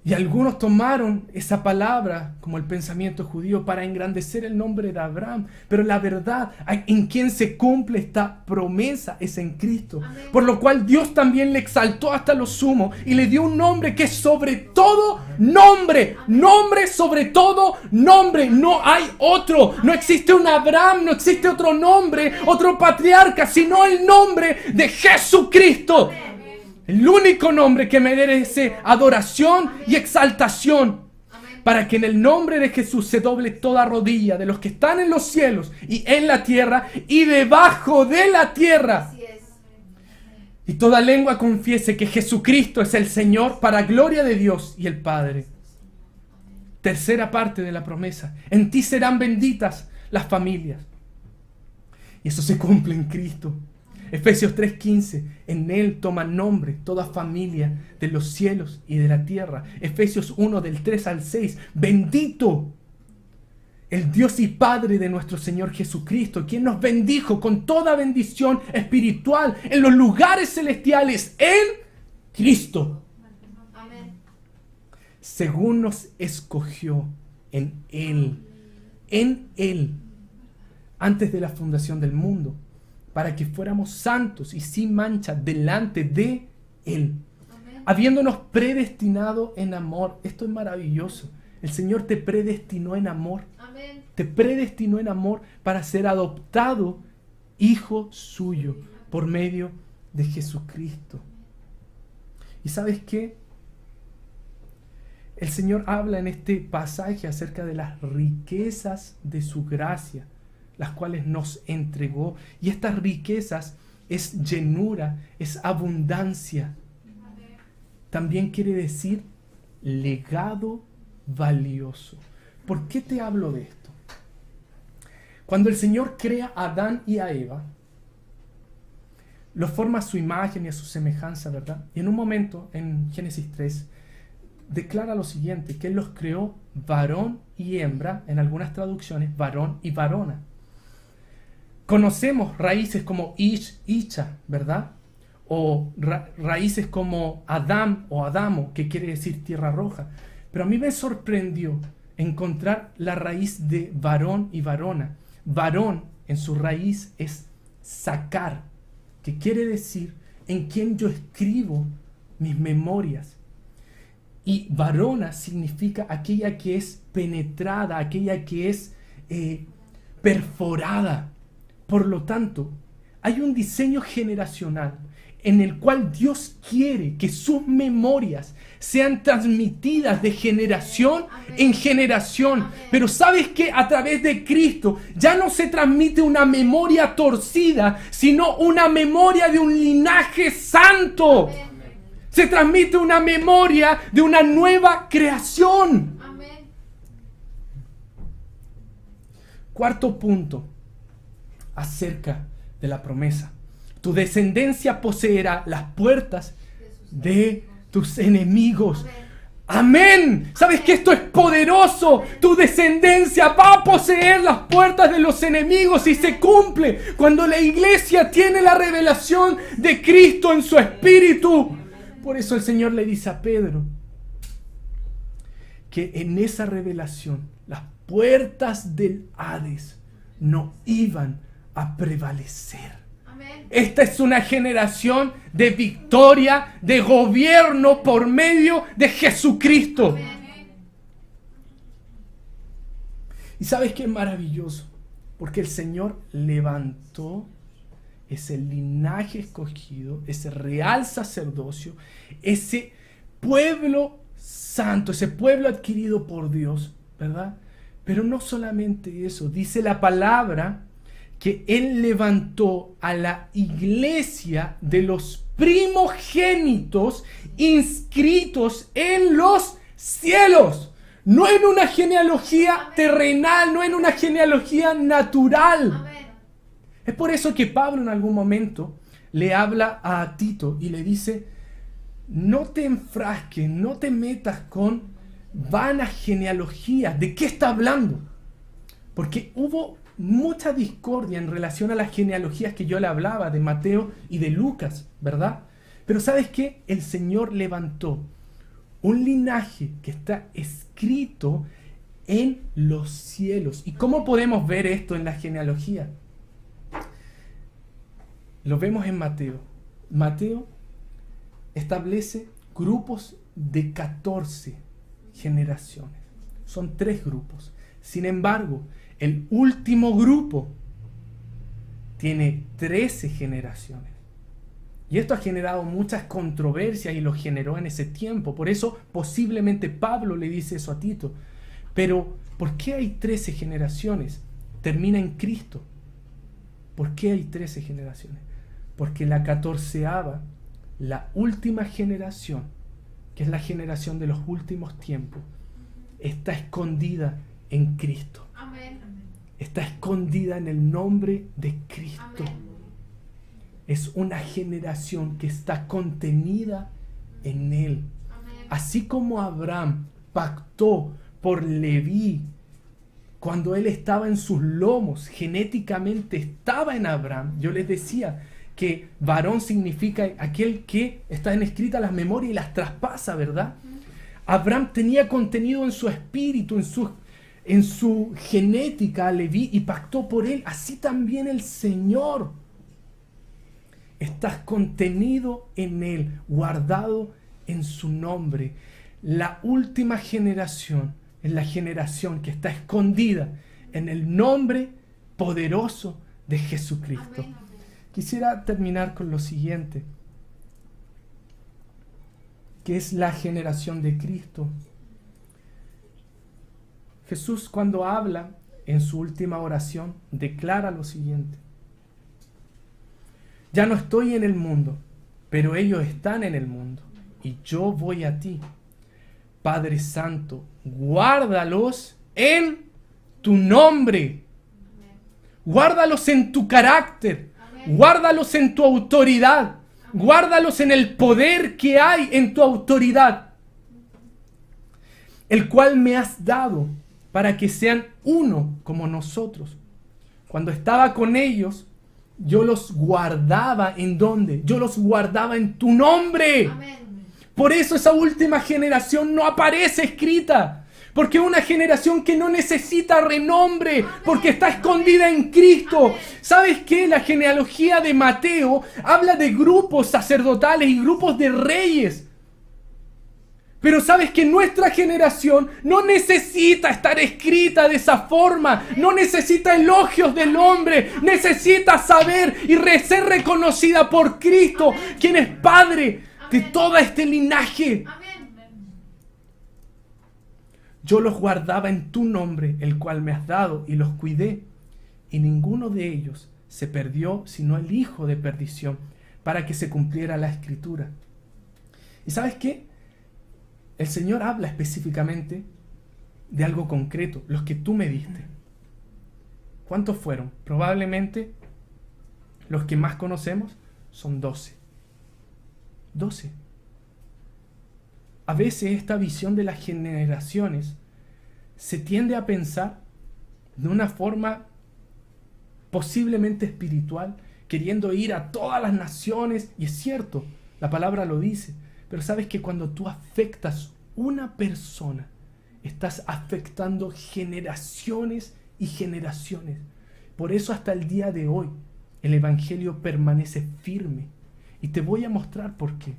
Y algunos tomaron esa palabra como el pensamiento judío para engrandecer el nombre de Abraham. Pero la verdad, en quien se cumple esta promesa es en Cristo. Amén. Por lo cual Dios también le exaltó hasta lo sumo y le dio un nombre que es sobre todo nombre. Nombre sobre todo nombre. No hay otro. No existe un Abraham, no existe otro nombre, otro patriarca, sino el nombre de Jesucristo. El único nombre que merece adoración y exaltación. Amén. Para que en el nombre de Jesús se doble toda rodilla de los que están en los cielos y en la tierra y debajo de la tierra. Así es. Y toda lengua confiese que Jesucristo es el Señor, para gloria de Dios y el Padre. Tercera parte de la promesa: en ti serán benditas las familias. Y eso se cumple en Cristo. Efesios 3:15, en Él toma nombre toda familia de los cielos y de la tierra. Efesios 1 del 3 al 6, bendito el Dios y Padre de nuestro Señor Jesucristo, quien nos bendijo con toda bendición espiritual en los lugares celestiales en Cristo. Amén. Según nos escogió en Él, antes de la fundación del mundo, para que fuéramos santos y sin mancha delante de Él, Amén. habiéndonos predestinado en amor. Esto es maravilloso. El Señor te predestinó en amor. Amén. Te predestinó en amor para ser adoptado hijo suyo por medio de Jesucristo. ¿Y sabes qué? El Señor habla en este pasaje acerca de las riquezas de su gracia, las cuales nos entregó. Y estas riquezas es llenura, es abundancia. También quiere decir legado valioso. ¿Por qué te hablo de esto? Cuando el Señor crea a Adán y a Eva, los forma a su imagen y a su semejanza, ¿verdad? Y en un momento, en Génesis 3, declara lo siguiente, que Él los creó varón y hembra, en algunas traducciones, varón y varona. Conocemos raíces como Ish, Isha, ¿verdad? O raíces como Adam o Adamo, que quiere decir tierra roja. Pero a mí me sorprendió encontrar la raíz de varón y varona. Varón en su raíz es sacar, que quiere decir en quien yo escribo mis memorias. Y varona significa aquella que es penetrada, aquella que es perforada. Por lo tanto, hay un diseño generacional en el cual Dios quiere que sus memorias sean transmitidas de generación en generación. Pero ¿sabes qué? A través de Cristo ya no se transmite una memoria torcida, sino una memoria de un linaje santo. Se transmite una memoria de una nueva creación. Cuarto punto acerca de la promesa. Tu descendencia poseerá las puertas de tus enemigos. Amén. ¿Sabes que esto es poderoso? Tu descendencia va a poseer las puertas de los enemigos y se cumple cuando la iglesia tiene la revelación de Cristo en su espíritu. Por eso el Señor le dice a Pedro que en esa revelación las puertas del Hades no iban a prevalecer. Esta es una generación de victoria, de gobierno por medio de Jesucristo. Y ¿sabes qué es maravilloso? Porque el Señor levantó ese linaje escogido, ese real sacerdocio, ese pueblo santo, ese pueblo adquirido por Dios, ¿verdad? Pero no solamente eso, dice la palabra que Él levantó a la iglesia de los primogénitos inscritos en los cielos. No en una genealogía terrenal, no en una genealogía natural. Es por eso que Pablo en algún momento le habla a Tito y le dice: no te enfrasques, no te metas con vanas genealogías. ¿De qué está hablando? Porque hubo mucha discordia en relación a las genealogías que yo le hablaba de Mateo y de Lucas, ¿verdad? Pero ¿sabes qué? El Señor levantó un linaje que está escrito en los cielos. ¿Y cómo podemos ver esto en la genealogía? Lo vemos en Mateo. Mateo establece grupos de 14 generaciones. Son 3 grupos. Sin embargo, el último grupo tiene 13 generaciones. Y esto ha generado muchas controversias y lo generó en ese tiempo. Por eso posiblemente Pablo le dice eso a Tito. Pero, ¿por qué hay 13 generaciones? Termina en Cristo. ¿Por qué hay 13 generaciones? Porque la 14ª, la última generación, que es la generación de los últimos tiempos, está escondida en Cristo. Amén. Está escondida en el nombre de Cristo. Amén. Es una generación que está contenida en Él. Amén. Así como Abraham pactó por Leví cuando él estaba en sus lomos, genéticamente estaba en Abraham. Yo les decía que varón significa aquel que está en escrita las memorias y las traspasa, ¿verdad? Abraham tenía contenido en su espíritu, en su genética a Leví y pactó por él. Así también el Señor. Estás contenido en Él, guardado en su nombre. La última generación es la generación que está escondida en el nombre poderoso de Jesucristo. Amén. Quisiera terminar con lo siguiente, que es la generación de Cristo. Jesús, cuando habla en su última oración, declara lo siguiente: ya no estoy en el mundo, pero ellos están en el mundo, y yo voy a ti. Padre Santo, guárdalos en tu nombre. Guárdalos en tu carácter. Guárdalos en tu autoridad. Guárdalos en el poder que hay en tu autoridad, el cual me has dado para que sean uno como nosotros. Cuando estaba con ellos, yo los guardaba. ¿En dónde? Yo los guardaba en tu nombre. Amén. Por eso esa última generación no aparece escrita. Porque es una generación que no necesita renombre. Porque está escondida en Cristo. ¿Sabes qué? La genealogía de Mateo habla de grupos sacerdotales y grupos de reyes. Pero sabes que nuestra generación no necesita estar escrita de esa forma, no necesita elogios del hombre, necesita saber y ser reconocida por Cristo, quien es Padre de todo este linaje. Yo los guardaba en tu nombre, el cual me has dado, y los cuidé, y ninguno de ellos se perdió, sino el hijo de perdición, para que se cumpliera la Escritura. ¿Y sabes qué? El Señor habla específicamente de algo concreto, los que tú me diste. ¿Cuántos fueron? Probablemente los que más conocemos son 12. 12. A veces esta visión de las generaciones se tiende a pensar de una forma posiblemente espiritual, queriendo ir a todas las naciones, y es cierto, la palabra lo dice. Pero sabes que cuando tú afectas una persona, estás afectando generaciones y generaciones. Por eso hasta el día de hoy el Evangelio permanece firme. Y te voy a mostrar por qué.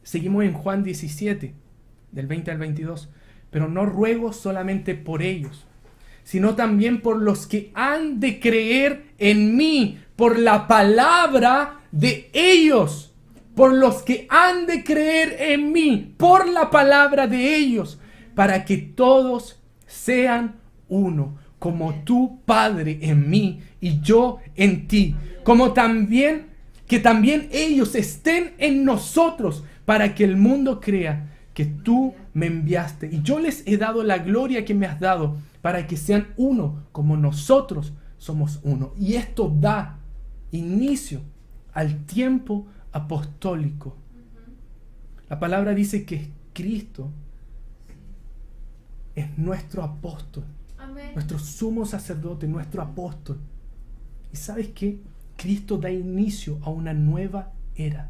Seguimos en Juan 17, del 20 al 22. Pero no ruego solamente por ellos, sino también por los que han de creer en mí, por la palabra de ellos. Por los que han de creer en mí, por la palabra de ellos, para que todos sean uno, como tú, Padre, en mí y yo en ti, como también que también ellos estén en nosotros, para que el mundo crea que tú me enviaste y yo les he dado la gloria que me has dado, para que sean uno, como nosotros somos uno. Y esto da inicio al tiempo apostólico. La palabra dice que Cristo es nuestro apóstol, nuestro sumo sacerdote, nuestro apóstol. ¿Y sabes qué? Cristo da inicio a una nueva era,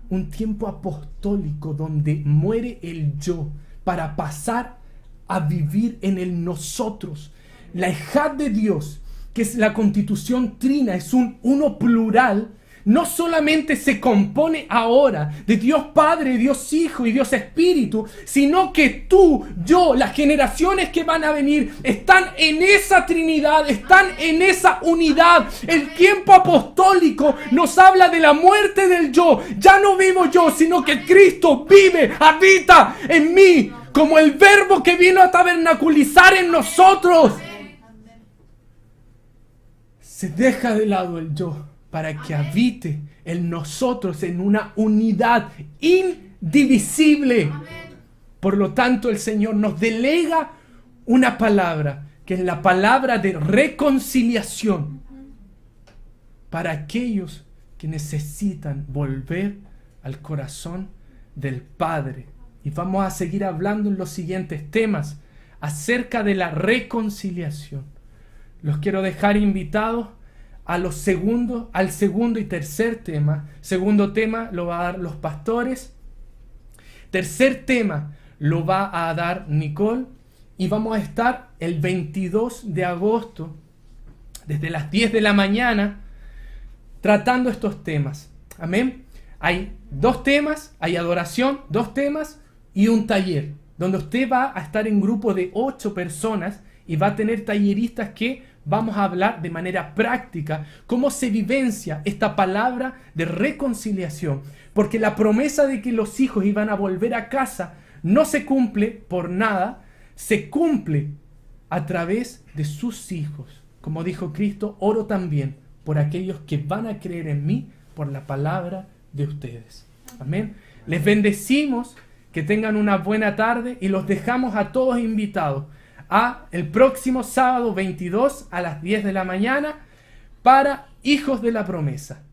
un tiempo apostólico donde muere el yo para pasar a vivir en el nosotros. La Ejad de Dios, que es la constitución trina, es un uno plural. No solamente se compone ahora de Dios Padre, Dios Hijo y Dios Espíritu, sino que tú, yo, las generaciones que van a venir están en esa Trinidad, están en esa unidad. El tiempo apostólico nos habla de la muerte del yo. Ya no vivo yo, sino que Cristo vive, habita en mí, como el Verbo que vino a tabernaculizar en nosotros. Se deja de lado el yo, para que habite en nosotros en una unidad indivisible. Por lo tanto, el Señor nos delega una palabra, que es la palabra de reconciliación, para aquellos que necesitan volver al corazón del Padre. Y vamos a seguir hablando en los siguientes temas acerca de la reconciliación. Los quiero dejar invitados al segundo y tercer tema. Segundo tema lo va a dar los pastores. Tercer tema lo va a dar Nicole. Y vamos a estar el 22 de agosto, desde las 10 de la mañana, tratando estos temas. Amén. Hay 2 temas, hay adoración, 2 temas y un taller, donde usted va a estar en grupo de 8 personas y va a tener talleristas que vamos a hablar de manera práctica cómo se vivencia esta palabra de reconciliación. Porque la promesa de que los hijos iban a volver a casa no se cumple por nada, se cumple a través de sus hijos. Como dijo Cristo, oro también por aquellos que van a creer en mí por la palabra de ustedes. Amén. Les bendecimos, que tengan una buena tarde y los dejamos a todos invitados a el próximo sábado 22 a las 10 de la mañana para Hijos de la Promesa.